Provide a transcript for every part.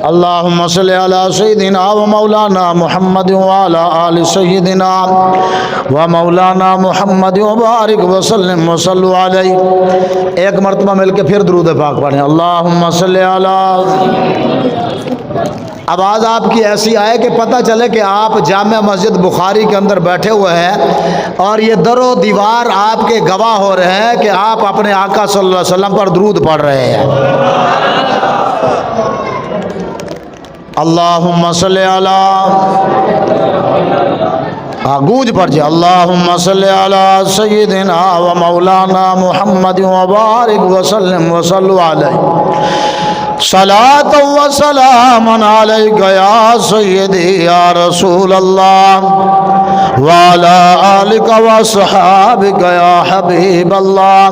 اللهم صل على سيدنا ومولانا محمد وعلى آل سيدنا ومولانا محمد وبارک وسلم وصلوا علیہ. ایک مرتبہ مل کے پھر درود پاک پڑھیں. اللهم صل علی. آواز آپ کی ایسی آئے کہ پتہ چلے کہ آپ جامع مسجد بخاری کے اندر بیٹھے ہوئے ہیں اور یہ در و دیوار آپ کے گواہ ہو رہے ہیں کہ آپ اپنے آقا صلی اللہ علیہ وسلم پر درود پڑھ رہے ہیں. اللہم صلی علی. گونج پڑھ جائے. اللہم صلی علی سیدنا و مولانا محمد وبارک وسلم وصلوا علیہ. صلاۃ و سلام علیک یا سیدی یا رسول اللہ وعلی آلک و صحابک یا حبیب اللہ.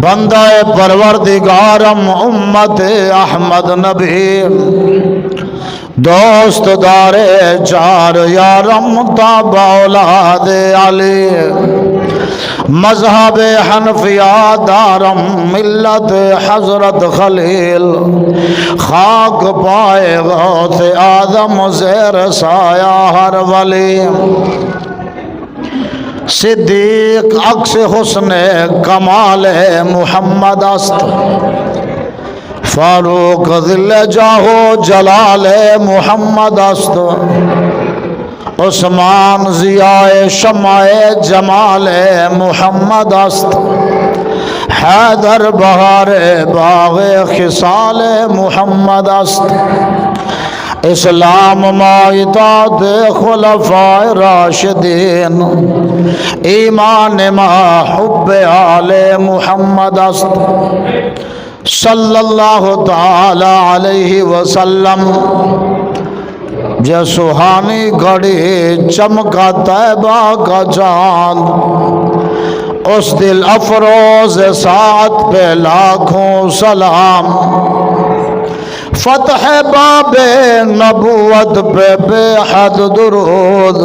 بندہ پروردگارم امت احمد نبی دوست دار چار یارم تاب اولاد علی. مذہب حنفیہ دارم ملت حضرت خلیل خاک پائے غوث آدم زیر سایہ ہر ولی. صدیق عکس حسن کمال محمد است فاروق ذل جاہو جلال محمد است. عثمان ضیاء شمع جمال محمد است. حیدر بہار باغ خصال محمد است. اسلام مائتات خلفاء راشدین ایمان ما حب آل محمد است. صلی اللہ تعالی علیہ وسلم. جو سہانی گھڑی چمکا طیبہ کا چاند اس دل افروز ساعت پہ لاکھوں سلام. فتح باب نبوت پہ بے حد درود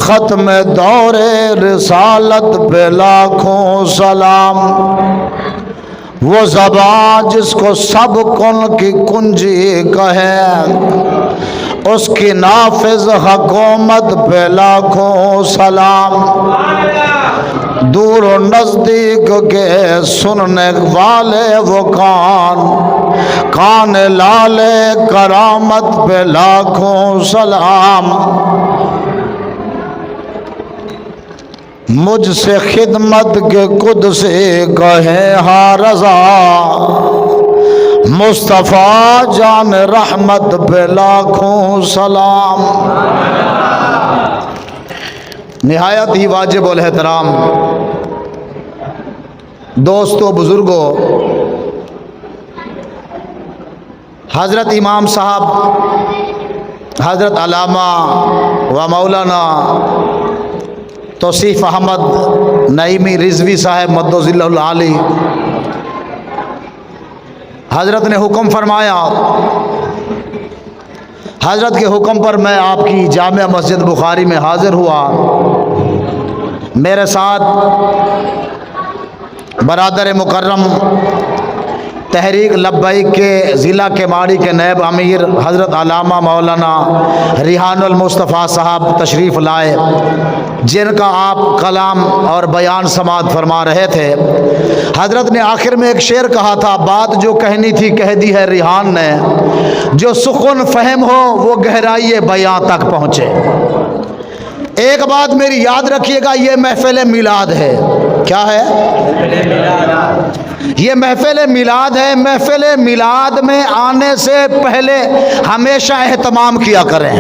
ختم دور رسالت پہ لاکھوں سلام. وہ زبان جس کو سب کن کی کنجی کہے اس کی نافذ حکومت پہ لاکھوں سلام. دور و نزدیک کے سننے والے وہ کان لال کرامت پہ لاکھوں سلام. مجھ سے خدمت کے قدسی کہے ہاں رضا مصطفیٰ جان رحمت پہ لاکھوں سلام. نہایت ہی واجب الاحترام دوستو بزرگوں، حضرت امام صاحب حضرت علامہ و مولانا توصیف احمد نعیمی رضوی صاحب مدظلہ العالی حضرت نے حکم فرمایا. حضرت کے حکم پر میں آپ کی جامع مسجد بخاری میں حاضر ہوا. میرے ساتھ برادر مکرم تحریک لبیک کے ضلع کے ماڑی کے نائب امیر حضرت علامہ مولانا ریحان المصطفیٰ صاحب تشریف لائے، جن کا آپ کلام اور بیان سماعت فرما رہے تھے. حضرت نے آخر میں ایک شعر کہا تھا، بات جو کہنی تھی کہہ دی ہے ریحان نے، جو سخن فہم ہو وہ گہرائی بیان تک پہنچے. ایک بات میری یاد رکھیے گا، یہ محفل میلاد ہے. کیا ہے؟ یہ محفل میلاد ہے. محفل میلاد میں آنے سے پہلے ہمیشہ اہتمام کیا کریں.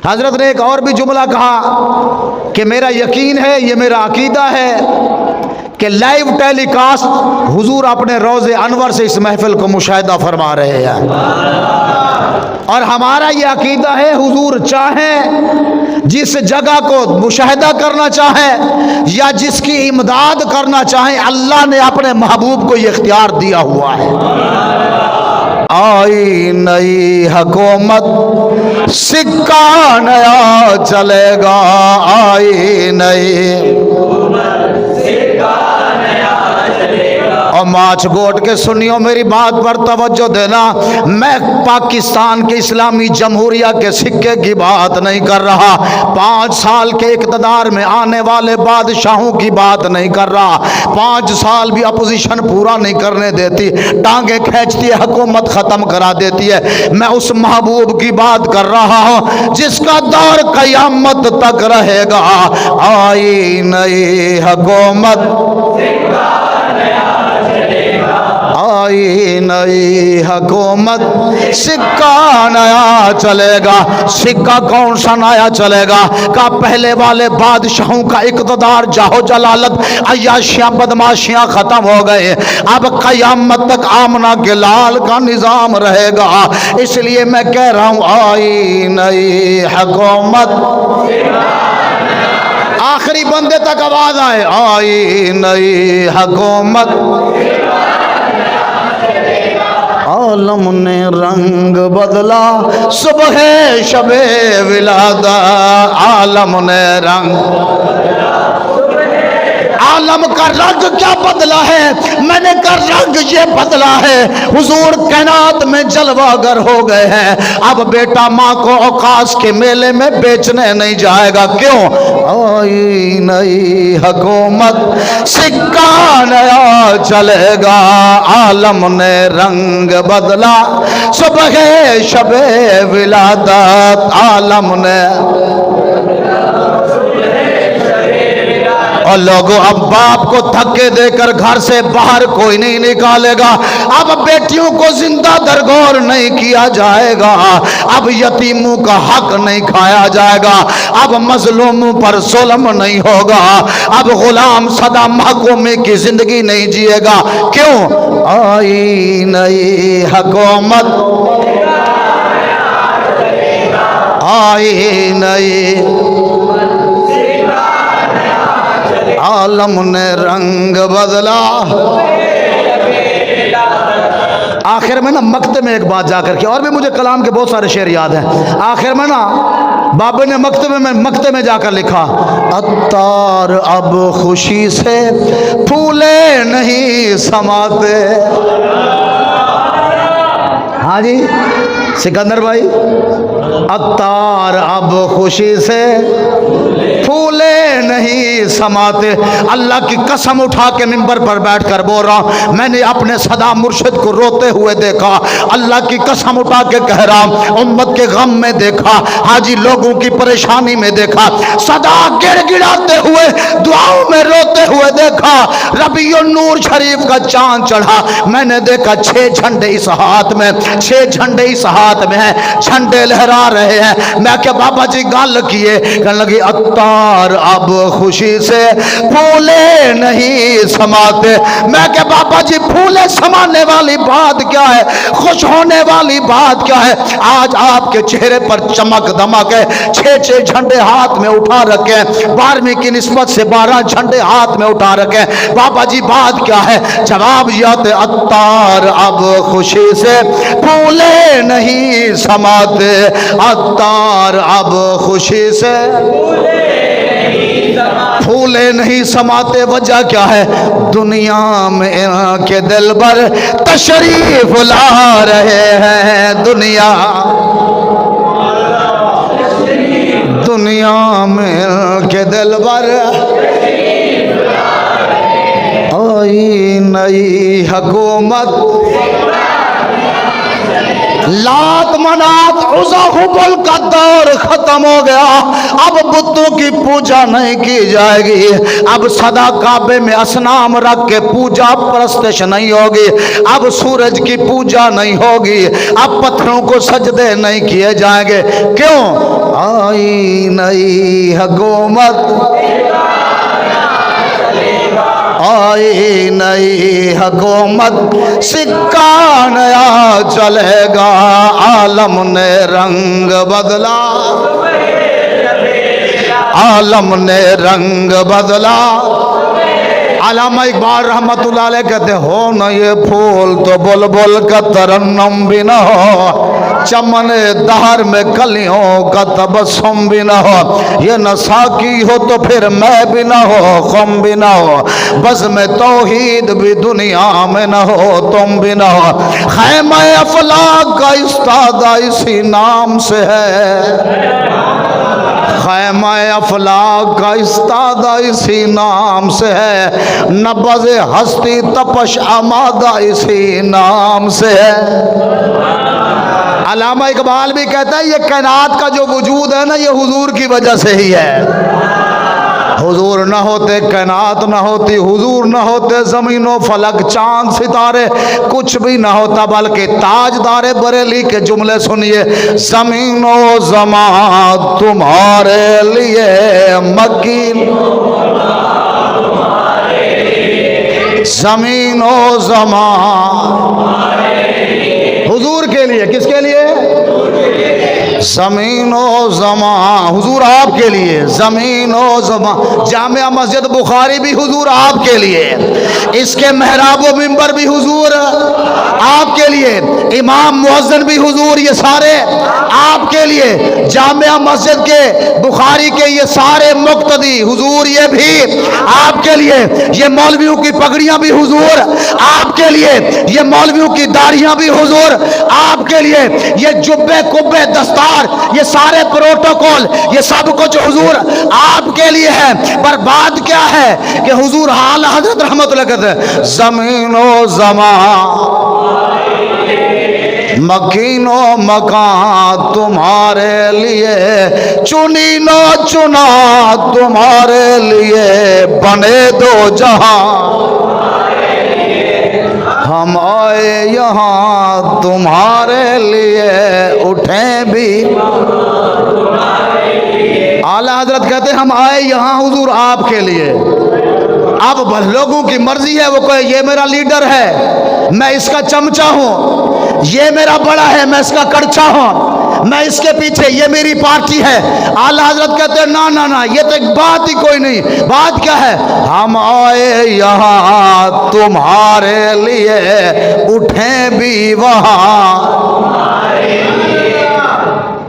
حضرت نے ایک اور بھی جملہ کہا کہ میرا یقین ہے، یہ میرا عقیدہ ہے کہ لائیو ٹیلی کاسٹ حضور اپنے روض انور سے اس محفل کو مشاہدہ فرما رہے ہیں، اور ہمارا یہ عقیدہ ہے حضور چاہیں جس جگہ کو مشاہدہ کرنا چاہیں یا جس کی امداد کرنا چاہیں، اللہ نے اپنے محبوب کو یہ اختیار دیا ہوا ہے. آئی نئی حکومت سکہ نیا چلے گا، آئی نئی और माछ गोट के सुनियो, मेरी बात पर तवज्जो देना। मैं पाकिस्तान के इस्लामी जमहूरिया के सिक्के की बात नहीं कर रहा, 5 साल के इक़्तिदार में आने वाले बादशाहों की बात नहीं कर रहा। 5 साल भी अपोजिशन पूरा नहीं करने देती, टांगे खींचती है, हुकूमत ख़त्म करा देती है। मैं उस महबूब की बात कर रहा हूँ जिसका दौर क़यामत तक रहेगा। आई नई हुकूमत, आई नई हुकूमत, सिक्का नया चलेगा। सिक्का कौन सा नया चलेगा? का पहले वाले बादशाहों का इक़्तिदार, जाहो जलालत, अय्याशियाँ, बदमाशियाँ ख़त्म हो गए। अब क़यामत तक आमना के लाल का निज़ाम रहेगा। इसलिए मैं कह रहा हूँ आई नई हुकूमत। आखिरी बंदे तक आवाज़ आए, आई नई हुकूमत। आलम ने रंग बदला सुबह शबे विलादा, आलम ने रंग, आलम का रंग क्या बदला है? मैंने कहा रंग ये बदला है, हुजूर कायनात में जलवागर हो गए हैं। अब बेटा माँ को औकाश के मेले में बेचने नहीं जाएगा। क्यों? आई नई हुकूमत, सिक्का नया चलेगा। आलम ने रंग बदला सुबह शबे विलादत, आलम ने। और लोगों, अब बाप को धक्के देकर घर से बाहर कोई नहीं निकालेगा। अब बेटियों को जिंदा दरगोर नहीं किया जाएगा। अब यतीमों का हक नहीं खाया जाएगा। अब मजलूमों पर जुल्म नहीं होगा। अब गुलाम सदा महकूमे की जिंदगी नहीं जिएगा। क्यों? आई नई हुकूमत, आई नई, आलम ने रंग बदला। आखिर में ना मक्ते में एक बात जाकर के, और भी मुझे कलाम के बहुत सारे शेर याद हैं। आखिर में ना बाबा ने मक्ते में जाकर लिखा, अत्तार अब खुशी से फूले नहीं समाते। हाँ जी सिकंदर भाई, अत्तार अब खुशी से फूले नहीं समाते। अल्लाह की कसम उठा के मिंबर पर बैठकर बोल रहा हूं, मैंने अपने सदा मुर्शिद को रोते हुए देखा। अल्लाह की कसम उठा के कह रहा हूं, उम्मत के गम में देखा, हाजी लोगों की परेशानी में देखा, सदा गिड़गिड़ाते हुए दुआओं में रोते हुए देखा। रबीउन नूर शरीफ का चांद चढ़ा, मैंने देखा 6 झंडे इस हाथ में, 6 झंडे इस हाथ में है, झंडे लहरा रहे हैं। मैं क्या बाबा जी गाल किए, कहने लगी अत्तार अब खुशी से फूले नहीं समाते। मैं क्या बाबा जी फूले समाने वाली बात क्या है, खुश होने वाली बात क्या है? आज आपके चेहरे पर चमक दमक है, 6 झंडे हाथ में उठा रखे, 12वीं की निस्बत से 12 झंडे हाथ में उठा रखे। बाबा जी बात क्या है? जवाब ये आते, अत्तार अब खुशी से फूले नहीं समाते, अत्तार अब खुशी से फूले नहीं समाते। वजह क्या है? दुनिया में के दिल पर तशरीफ ला रहे हैं। दुनिया में के दिल पर आई नई हुकूमत। लात मनात उज़ा हुबल का दौर खत्म हो गया। अब बुतों की पूजा नहीं की जाएगी। अब सदा काबे में असनाम रख के पूजा परस्तिश नहीं होगी। अब सूरज की पूजा नहीं होगी। अब पत्थरों को सजदे नहीं किए जाएंगे। क्यों? आई नई हुकूमत, आई नई हुकूमत, सिक्का नया चलेगा। आलम ने रंग बदला, आलम ने रंग बदला। अल्लामा इकबाल रहमतुल्लाह अलैह कहते हो न ये फूल तो बुलबुल का तरन्नुम भी न हो, चमन दहर में कलियों का तबस्सुम भी न हो, ये न साकी हो तो फिर मैं भी न हो, खुम भी न हो, बस में तौहीद भी दुनिया में न हो, तुम भी न हो। खैमा अफलाक का इस्तादा इसी नाम से है, खैमा अफलाक का इस्तादा इसी नाम से है, नबज़ हस्ती तपश आमादा इसी नाम से है। अल्लामा इकबाल भी कहता है ये कायनात का जो वजूद है ना, ये हुजूर की वजह से ही है। हुजूर न होते कायनात न होती, हुजूर न होते ज़मीनो फलक चांद सितारे, कुछ भी न होता। बल्कि ताजदारे बरेली के जुमले सुनिए, ज़मीनो ज़मा तुम्हारे लिए मकीन, ज़मीनो ज़मा हुजूर के लिए, किसके लिए? ज़मीनो ज़मा हुजूर आपके लिए, ज़मीनो ज़मा। जामिया मस्जिद बुखारी भी हुजूर आपके लिए, इसके महराब व मिंबर भी हुजूर आपके लिए, इमाम मुअज्जिन भी हुजूर, ये सारे आपके लिए। जामिया मस्जिद के बुखारी के ये सारे मुक्तदी हुजूर, ये भी आपके लिए। ये मौलवियों की पगड़ियां भी हुजूर आपके लिए, ये मौलवियों की दाढ़ियां भी हुजूर आपके लिए, ये जुब्बे कुब्बे दस्तार, ये सारे प्रोटोकॉल, ये सब कुछ हुजूर आपके लिए है। पर बात क्या है कि हुजूर हाल हजरत रहमतुल्लाह कहते हैं, ज़मीनो ज़मा मकीनो मकान तुम्हारे लिए, चुनी नो चुना तुम्हारे लिए, बने दो जहां हम आए यहाँ तुम्हारे लिए, उठे भी। आला हजरत कहते हम आए यहाँ हुजूर आपके लिए। अब लोगों की मर्जी है, वो कहे ये मेरा लीडर है, मैं इसका चमचा हूँ, ये मेरा बड़ा है, मैं इसका कड़छा हूँ, मैं इसके पीछे, ये मेरी पार्टी है। आला हजरत कहते हैं ना ना ना, ये तो एक बात ही कोई नहीं। बात क्या है? हम आए यहाँ तुम्हारे लिए, उठे भी वहाँ।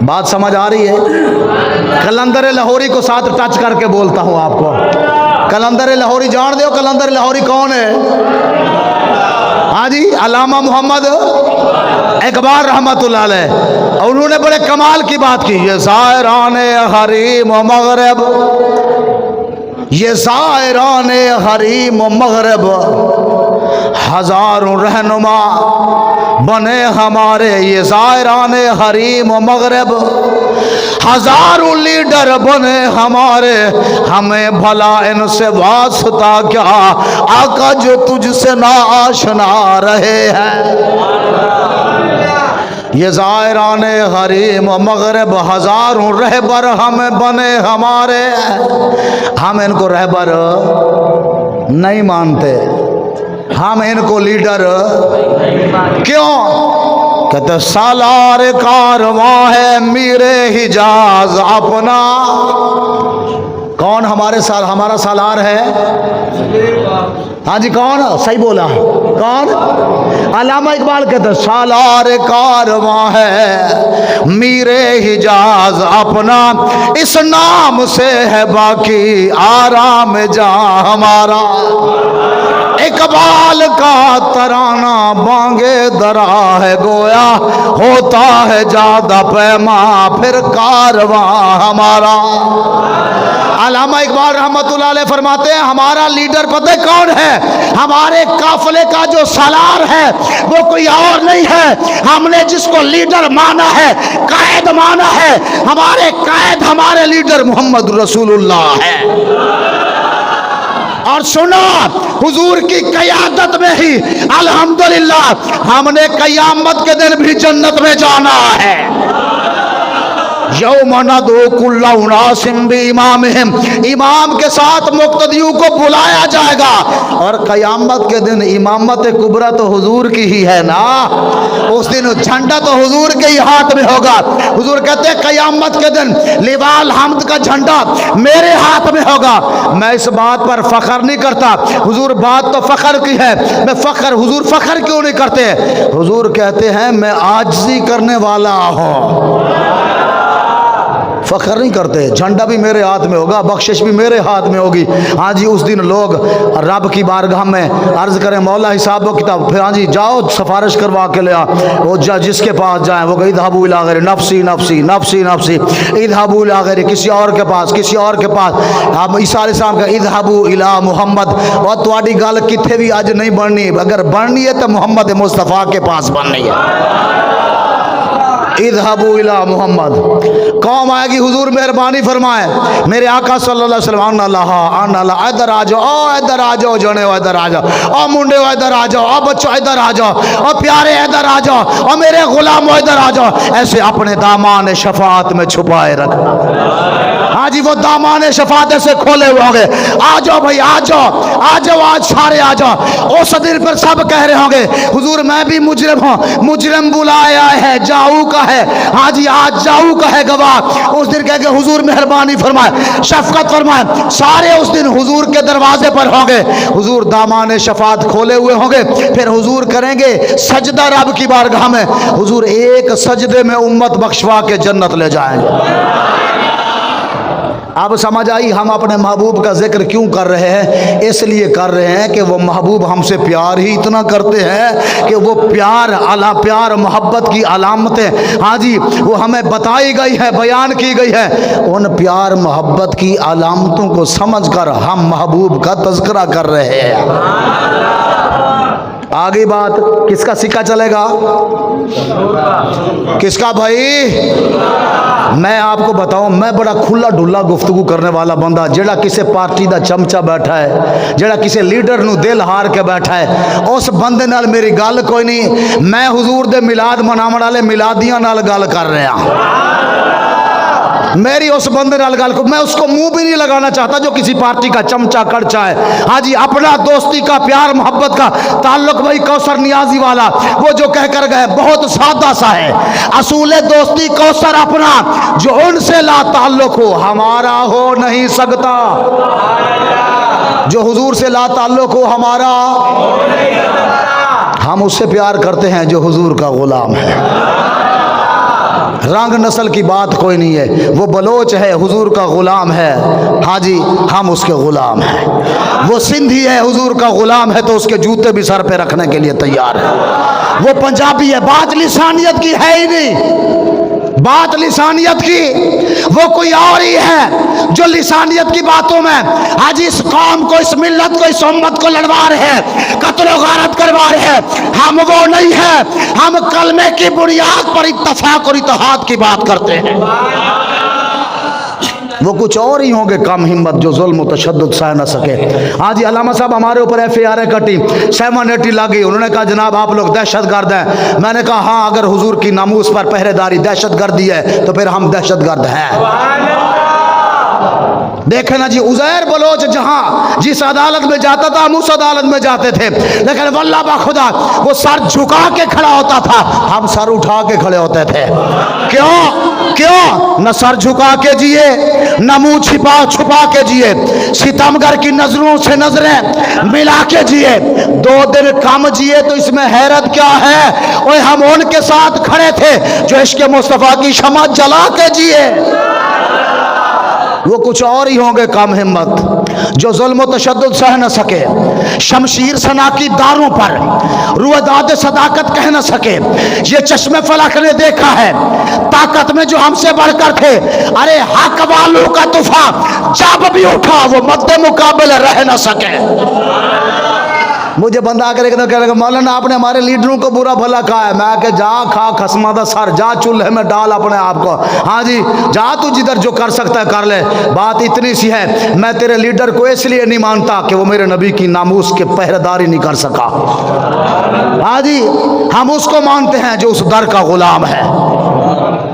बात समझ आ रही है? कलंदर लाहौरी को साथ टच करके बोलता हूँ आपको। कलंदर लाहौरी जान दो, कलंदर लाहौरी कौन है? हाँ जी, अल्लामा मोहम्मद इकबाल रहमतुल्लाह अलैह। और उन्होंने बड़े कमाल की बात की, ये ज़ायराने हरीम व मगरब, ये ज़ायराने हरीम व मगरब, हजारों रहनुमा बने हमारे। ये ज़ायराने हरीम व मगरब, हजारों लीडर बने हमारे। हमें भला इनसे वास्ता क्या, आका जो तुझसे ना आशना रहे हैं। ये ज़ायराने हरीम मगरब, हजारों रहबर हमें बने हमारे। हम इनको रहबर नहीं मानते, हम इनको लीडर क्यों? कहते सालार कारवां है मीरे हिजाज अपना। कौन हमारे साल, हमारा सालार है? हाँ जी, कौन? सही बोला, कौन? अल्लामा इकबाल कहते सालार कारवां है मीरे हिजाज अपना, इस नाम से है बाकी आराम जहां हमारा। इकबाल का तराना बांगे दरा है गोया, होता है ज्यादा पैमा फिर कारवां हमारा। अल्लामा इकबाल रहमतुल्लाह अलैह फरमाते हैं हमारा लीडर पता है कौन है? हमारे काफिले का जो सालार है वो कोई और नहीं है। हमने जिसको लीडर माना है, कायद माना है, हमारे कायद, हमारे लीडर मोहम्मद रसूलुल्लाह है। और सुनो, हुजूर की क़यादत में ही अल्हम्दुलिल्लाह हमने क़यामत के दिन भी जन्नत में जाना है। यौम नदउ कुल्ला उनासिम बिइमामिहिम, इमाम के साथ मुक्तदियों को बुलाया जाएगा। और क़यामत के दिन इमामत कुबरा तो हुजूर की ही है ना, उस दिन झंडा तो हुजूर के ही हाथ में होगा। हुजूर कहते हैं क़यामत के दिन लिवाल हम्द का झंडा मेरे हाथ में होगा। मैं इस बात पर फख्र नहीं करता, हुजूर बात तो फख्र की है, मैं फख्र, हुजूर फख्र क्यों नहीं करते? हुजूर कहते हैं मैं आजिज़ी करने वाला हूँ, फख्र नहीं करते। झंडा भी मेरे हाथ में होगा, बख्शिश भी मेरे हाथ में होगी। हाँ जी, उस दिन लोग रब की बारगाह में अर्ज करें मौला हिसाब व किताब, फिर हाँ जी जाओ सिफारिश करवा के ले आ। वो जिसके पास जाए वो इज़हाबू इला गैरि नफ्सी नफ्सी नफ्सी नफ्सी, इज़हाबू इला गैरि, किसी और के पास, किसी और के पास। आप ईसा अलैहिस्सलाम का इज़हाबू इला मुहम्मद, और तुम्हारी गल कितने भी अज नहीं बननी, अगर बननी है तो मोहम्मद मुस्तफ़ा के पास बननी है। इज़हाबू इला मुहम्मद। कौम आएगी, हुजूर मेहरबानी फरमाए, मेरे आका सल्लल्लाहु अलैहि वसल्लम अल्लाह इधर आ जाओ, ओ इधर आ जाओ, जने हो इधर आ जाओ, ओ मुंडे हो इधर आ जाओ, ओ बच्चों इधर आ जाओ, ओ प्यारे इधर आ जाओ, ओ मेरे गुलाम हो इधर आ जाओ। ऐसे अपने दामान शफाअत में छुपाए रखना। हाँ जी, वो दामान शफाअत से खोले हुए होंगे, आ जाओ भाई आ जाओ, आ जाओ, आज सारे आ जाओ। उस दिन पर सब कह रहे होंगे हुजूर मैं भी मुजरिम हूँ, मुजरिम बुलाया है, जाऊ का है। हाँ जी, आज जाऊ का है गवाह। उस दिन कहेंगे हुजूर मेहरबानी फरमाए, शफकत फरमाए। सारे उस दिन हुजूर के दरवाजे पर होंगे, हुजूर दामान शफाअत खोले हुए होंगे। फिर हुजूर करेंगे सजदा रब की बारगाह में, हुजूर एक सजदे में उम्मत बख्शवा के जन्नत ले जाएंगे। अब समझ आई हम अपने महबूब का जिक्र क्यों कर रहे हैं? इसलिए कर रहे हैं कि वो महबूब हमसे प्यार ही इतना करते हैं कि वो प्यार मोहब्बत की अलामतें, हाँ जी, वो हमें बताई गई है, बयान की गई है। उन प्यार मोहब्बत की अलामतों को समझकर हम महबूब का तज़किरा कर रहे हैं। आगे बात किसका सिक्का चलेगा? किसका भाई? मैं आपको बताऊं, मैं बड़ा खुला डुला गुफ्तगू करने वाला बंदा, जेड़ा किसी पार्टी का चमचा बैठा है, जेड़ा किसी लीडर नू दिल हार के बैठा है, उस बंदे नाल मेरी गल कोई नहीं। मैं हुजूर दे मिलाद मनावन वाले मिलादियां नाल गल कर रहा। मेरी उस बंदे नाल गल को, मैं उसको मुंह भी नहीं लगाना चाहता जो किसी पार्टी का चमचा कड़चा है। हाँ जी, अपना दोस्ती का, प्यार मोहब्बत का ताल्लुक भाई कौसर नियाजी वाला, वो जो कह कर गए बहुत सादा सा है। असूल दोस्ती कौसर अपना, जो उनसे ला ताल्लुक हो हमारा हो नहीं सकता। जो हुजूर से ला ताल्लुक हो हमारा, हम उससे प्यार करते हैं जो हुजूर का गुलाम है। रंग नस्ल की बात कोई नहीं है, वो बलोच है हुजूर का गुलाम है, हाँ जी हम उसके गुलाम हैं। वो सिंधी है हुजूर का गुलाम है तो उसके जूते भी सर पे रखने के लिए तैयार है। वो पंजाबी है, बात लिसानियत की है ही नहीं, बात लिसानियत की वो कोई और ही है जो लिसानियत की बातों में आज इस कौम को, इस मिल्लत को, इस उम्मत को लड़वा रहे हैं, कत्ल गारत करवा रहे हैं। हम वो नहीं है, हम कलमे की बुनियाद पर इत्तफाक और इत्तेहाद की बात करते हैं। वो कुछ और ही होंगे कम हिम्मत जो जुल्म तशद्दुद सह न सके। हाँ जी, अल्लामा साहब हमारे ऊपर FIR कटी, 780 लगी। उन्होंने कहा जनाब आप लोग दहशतगर्द हैं। मैंने कहा हाँ, अगर हुजूर की नामूस पर पहरेदारी दहशतगर्दी है तो फिर हम दहशतगर्द हैं। देखे ना जी, उज़ैर बलोच जहां जिस अदालत में जाता था हम उस अदालत में जाते थे, लेकिन वल्लाह बा खुदा वो सर झुका के खड़ा होता था, हम सर उठा के खड़े होते थे। क्यों? न सर झुका के जिए, न मुंह छुपा के जिए, सितमगर की नजरों से नजरें मिला के जिए। 2 दिन कम जिए तो इसमें हैरत क्या है? और हम उनके साथ खड़े थे जो इश्क़ मुस्तफ़ा की शमा जला के जिए। वो कुछ और ही होंगे कम हिम्मत जो जुल्म तशद्दुद सह न सके, शमशीर सना की दारों पर रुएदाद सदाकत कह न सके। ये चश्मे फलक ने देखा है ताकत में जो हमसे बढ़कर थे। अरे हक वालों का तूफान जब भी उठा वो मद्दे मुकाबले रह न सके। मुझे बंदा आकर कह रहा मौलाना आपने हमारे लीडरों को बुरा भला कहा है। मैं कह जा खा खसमा दा सर, जा चूल्हे में डाल अपने आप को। हाँ जी, जा तू जिधर जो कर सकता है कर ले। बात इतनी सी है, मैं तेरे लीडर को इसलिए नहीं मानता कि वो मेरे नबी की नामूस के पहरेदारी नहीं कर सका। हाँ जी, हम उसको मानते हैं जो उस दर का गुलाम है।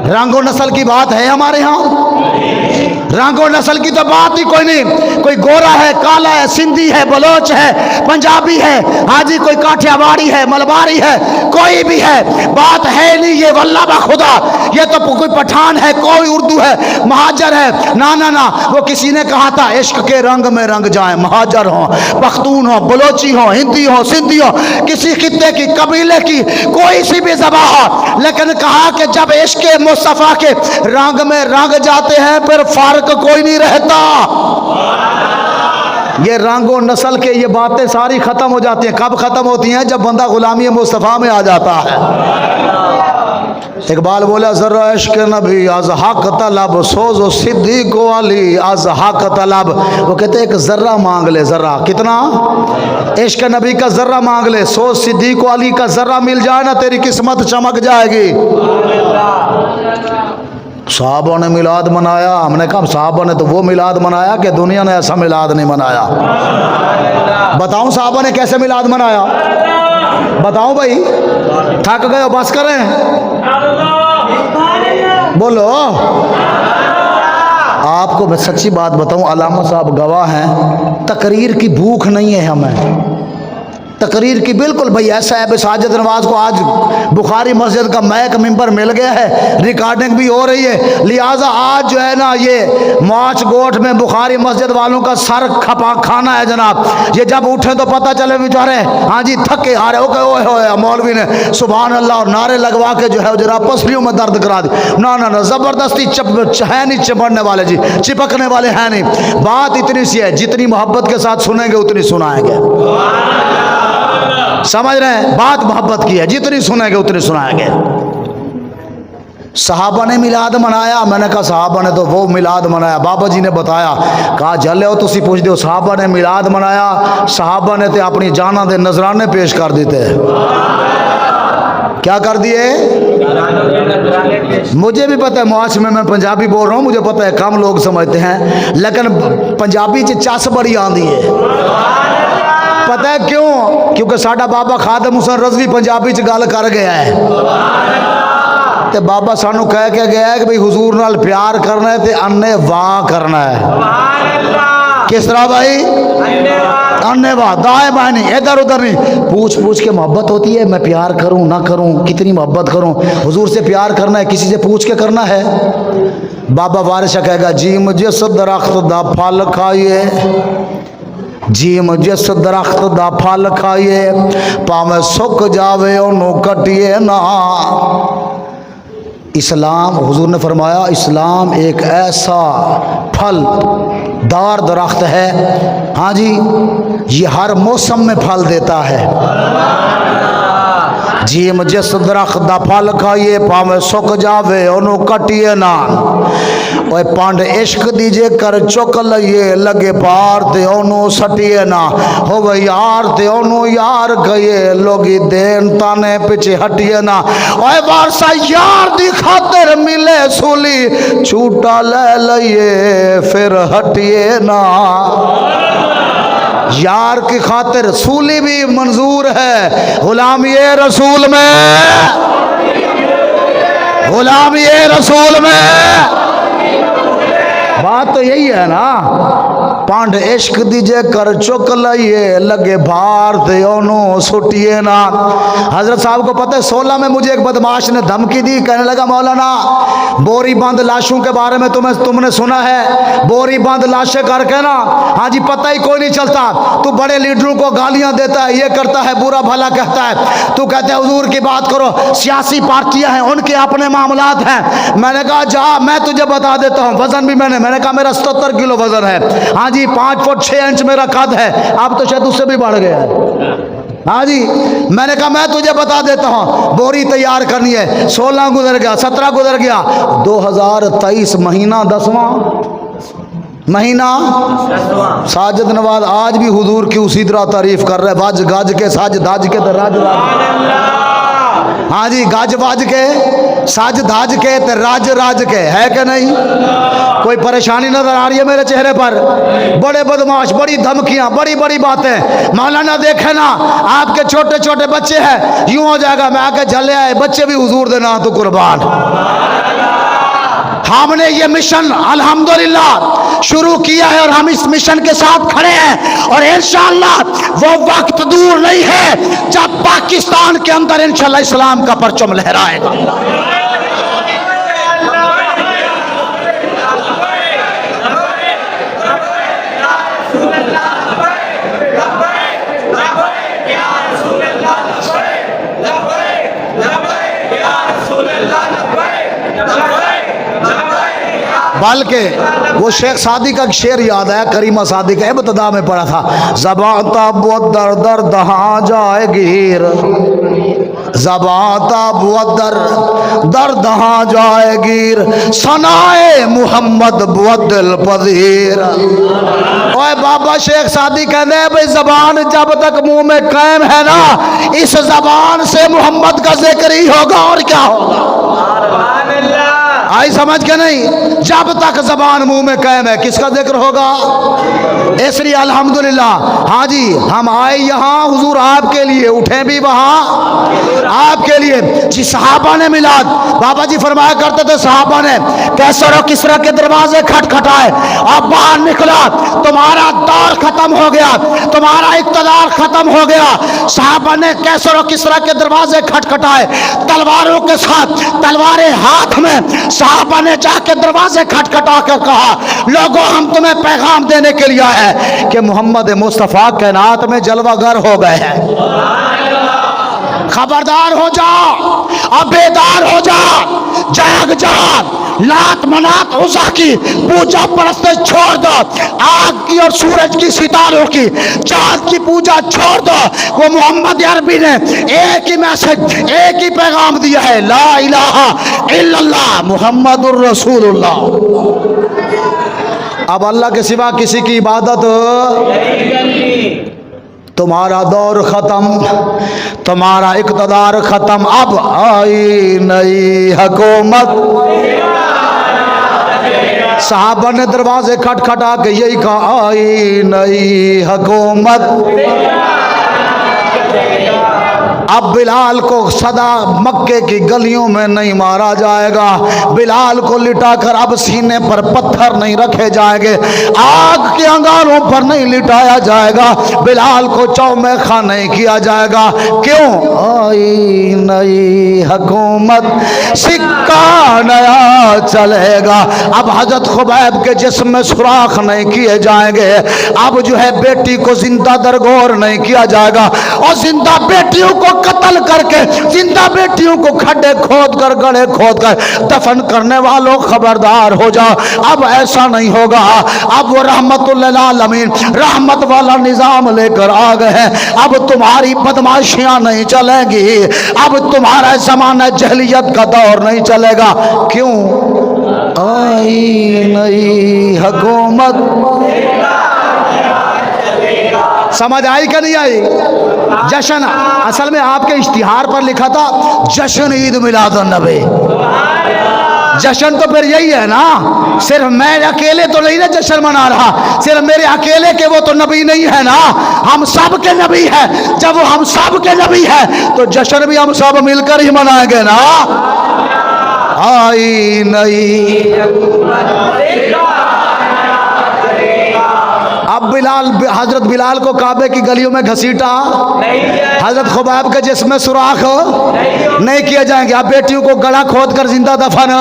रंगो नस्ल की बात है हमारे यहाँ? रंगो नस्ल की तो बात ही कोई नहीं। कोई गोरा है, काला है, सिंधी है, बलोच है, पंजाबी है, हाजी कोई काठियावाड़ी है, मलबारी है, कोई भी है, बात है नहीं ये वल्लाह बा खुदा। ये तो कोई पठान है, कोई उर्दू है, महाजर है, ना ना ना। वो किसी ने कहा था इश्क के रंग में रंग जाए, महाजर हो, पख्तून हो, बलोची हो, हिंदी हो, सिंधी हो, किसी खित्ते की, कबीले की, कोई सी भी ज़बान हो, लेकिन कहा कि जब इश्क मुस्तफ़ा के रंग में रंग जाते हैं फिर फर्क कोई नहीं रहता। ये रंग और नस्ल के ये बातें सारी खत्म हो जाती हैं। कब खत्म होती हैं? जब बंदा गुलामी मुस्तफ़ा में आ जाता है। इकबाल बोला ज़र्रा इश्क नबी अज़ हक तलब, सोज़ो सिद्दीक़ अली अज़ हक तलब। वो कहते एक ज़र्रा मांग ले, ज़र्रा कितना? इश्क नबी का ज़र्रा मांग ले, सोज़ सिद्दीक़ अली का ज़र्रा मिल जाए ना, तेरी किस्मत चमक जाएगी। साहबों ने मिलाद मनाया, हमने कहा साहबों ने तो वो मिलाद मनाया कि दुनिया ने ऐसा मिलाद नहीं मनाया। बताऊं साहबों ने कैसे मिलाद मनाया? बताऊं भाई? थक गए हो? बस करें, बोलो। आपको मैं सच्ची बात बताऊं, अलामा साहब गवाह हैं, तकरीर की भूख नहीं है हमें, तकरीर की बिल्कुल। भाई ऐसा है, साजिद नवाज को आज बुखारी मस्जिद का मैक मिंबर मिल गया है, रिकॉर्डिंग भी हो रही है, लिहाजा आज जो है ना ये माच गोठ में बुखारी मस्जिद वालों का सर खपा खाना है जनाब। ये जब उठे तो पता चले बेचारे हाँ जी थके आ रहे हो, ओए मौलवी ने सुभान अल्लाह और नारे लगवा के जो है जरा पसलियों में दर्द करा दी। ना ना ना, ज़बरदस्ती है नहीं चिपड़ने वाले जी, चिपकने वाले हैं नहीं। बात इतनी सी है, जितनी मोहब्बत के साथ सुनेंगे उतनी सुनाएंगे। समझ रहे हैं? बात मोहब्बत की है, जितनी सुनेंगे उतनी सुनाएंगे। सहाबा ने मिलाद मनाया, मैंने कहा सहाबा ने तो वो मिलाद मनाया, बाबा जी ने बताया, कहा जले हो तुसी पूछ दो। सहाबा ने मिलाद मनाया, सहाबा ने तो अपनी जाना दे नजराने पेश कर देते। क्या कर दिए? मुझे भी पता है मुआश में मैं पंजाबी बोल रहा हूँ, मुझे पता है कम लोग समझते हैं, लेकिन पंजाबी च चस बड़ी आंदी है। पता है क्यों? क्योंकि साडा बाबा खादम हुसैन रज़वी पंजाबी च गल कर गया है, ते बाबा सानू कह के गया है कि भाई हुजूर नाल प्यार करना है ते अन्ने वाह करना है। किस तरह भाई? अन्ने वाह, दाएं बाएं नहीं, इधर उधर नहीं, पूछ पूछ के मोहब्बत होती है। मैं प्यार करूं ना करूं, कितनी मोहब्बत करूं, हुजूर से प्यार करना है, किसी से पूछ के करना है। बाबा वारिश कहेगा जी मुझे दरख्त दा फल खाइए, जी मुझे दरख्त दा फल खाइए, भावें सुक जावे ओनू कटिए ना। इस्लाम, हुजूर ने फरमाया इस्लाम एक ऐसा फल दार दरख्त है, हाँ जी, ये हर मौसम में फल देता है। जी मुझे दरख्त दा फल खाइए, भावें सुक जावे ओनू कटिए ना। ओए पंड इश्क दी जे कर चुक लइए, लगे पार ते ओनू सटिए ना। हो यार ते ओनू यार कहिए, लोगी देन ताने पिछे हटिए ना। ओए वारसा यार दी खातिर मिले सूली, छूटा ले लइए फिर हटिए ना। यार की खातिर सूली भी मंजूर है, गुलामी रसूल में, गुलामी रसूल में। बात तो यही है ना, पंड इश्क दीजे कर चुक लइए, लगे भार दे ओनू सुटिए ना। हजरत साहब को पता है 16 में मुझे एक बदमाश ने धमकी दी, कहने लगा मौलाना बोरी बंद लाशों के बारे में तुमने सुना है, बोरी बंद लाशें करके ना हाँ जी पता ही कोई नहीं चलता, तू बड़े लीडरों को गालियां देता है, ये करता है, बुरा भला कहता है, तू कहता है हुजूर की बात करो, सियासी पार्टियां हैं उनके अपने मामलात हैं। मैंने कहा जा मैं तुझे बता देता हूँ, वजन भी मैंने कहा मेरा 77 किलो वजन है, हाँ जी 5 फुट 6 इंच मेरा कद है, अब तो शायद उससे भी बढ़ गया है। हाँ जी मैंने कहा मैं तुझे बता देता हूँ, बोरी तैयार करनी है। 16 गुजर गया, 17 गुजर गया, 2023 महीना 10वां महीना, साजिद नवाज आज भी हुजूर की उसी तरह तारीफ कर रहे, बाज गाज के साज दाज के राज, हाँ जी गाज बाज के साज दाज के ते राज राज के, है कि नहीं? कोई परेशानी नजर आ रही है मेरे चेहरे पर? बड़े बदमाश, बड़ी धमकियां, बड़ी बड़ी बातें। मौलाना देखे ना आपके छोटे छोटे बच्चे हैं, यूं हो जाएगा मैं आके झले आए बच्चे भी हुजूर देना तो कुर्बान। हमने ये मिशन अल्हम्दुलिल्लाह शुरू किया है और हम इस मिशन के साथ खड़े हैं और इंशाअल्लाह वो वक्त दूर नहीं है जब पाकिस्तान के अंदर इंशाअल्लाह इस्लाम का परचम लहराएगा। बल्कि वो शेख सादी का शेर याद है, करीमा सादी का इब्तिदा में पढ़ा था, ज़बां ताबुत दर दर दहां जाए गिर, ज़बां ताबुत दर दर दहां जाए गिर, सनाए मुहम्मद बुअत दिल पजीर। ओए बाबा शेख सादी कहते हैं भाई ज़बान जब तक मुंह में कायम है ना, इस ज़बान से मोहम्मद का जिक्र ही होगा और क्या होगा। आई समझ के नहीं, जब तक जबान मुंह में कायम है किसका जिक्र होगा। इसलिए अल्हम्दुलिल्लाह हाँ जी हम आए यहाँ हुजूर आपके लिए, उठे भी वहाँ आपके लिए। जी सहाबा ने मिलाद, बाबा जी फरमाया करते थे सहाबा ने कैसर और किसरा के दरवाजे खटखटाए और बाहर निकला, तुम्हारा दौर खत्म हो गया, तुम्हारा इक़्तिदार खत्म हो गया। सहाबा ने कैसर और किसरा के दरवाजे खटखटाए तलवारों के साथ, तलवारें हाथ में। सहाबा ने जाके दरवाजे खटखटा कर कहा लोगों हम तुम्हें पैगाम देने के लिए आए हैं कि मोहम्मद मुस्तफ़ा कायनात में जलवागर हो गए हैं। खबरदार हो जाओ, अब बेदार हो जाओ, जाग जाओ, लात मनात उज़ा की पूजा परस्ते छोड़ दो, आग की और सूरज की सितारों की चांद की पूजा छोड़ दो। वो मोहम्मद अरबी ने एक ही मैसेज, एक ही पैगाम दिया है, ला इलाहा इल्लल्लाह मुहम्मदुर रसूलुल्लाह। अब अल्लाह के सिवा किसी की इबादत तुम्हारा दौर खत्म, तुम्हारा इक़्तिदार खत्म, अब आई नई हुकूमत। सहाबा ने दरवाजे खटखटा के यही कहा आई नई हुकूमत। अब बिलाल को सदा मक्के की गलियों में नहीं मारा जाएगा, बिलाल को लिटाकर अब सीने पर पत्थर नहीं रखे जाएंगे, आग के अंगारों पर नहीं लिटाया जाएगा, बिलाल को चौमेखा नहीं किया जाएगा। क्यों? आई नई हुकूमत, सिक्का नया चलेगा। अब हजरत खुबैब के जिस्म में सुराख नहीं किए जाएंगे, अब जो है बेटी को जिंदा दरगोर नहीं किया जाएगा और जिंदा बेटियों को कत्ल करके जिंदा बेटियों को खड्डे खोद कर, गड्ढे खोद कर दफन करने वालों खबरदार हो जाओ। अब ऐसा नहीं होगा, अब वो रहमतुल लिल आलमीन रहमत वाला निजाम लेकर आ गए हैं। अब तुम्हारी बदमाशियां नहीं चलेंगी, अब तुम्हारा जमाना जहलियत का दौर नहीं चलेगा। क्यों? आई नई हुकूमत। समझ आई कि नहीं आई? जश्न असल में आपके इश्तिहार पर लिखा था जश्न ईद मिलादुन नबी। जश्न तो फिर यही है ना, सिर्फ मैं अकेले तो नहीं ना जश्न मना रहा, सिर्फ मेरे अकेले के वो तो नबी नहीं है ना, हम सब के नबी है। जब वो हम सब के नबी है तो जश्न भी हम सब मिलकर ही मनाएंगे ना। आई नई अब बिलाल, हजरत बिलाल को काबे की गलियों में घसीटा, हजरत खुबैब के जिस्म सुराख नहीं किया जाएंगे। अब बेटियों को गला खोद कर जिंदा दफन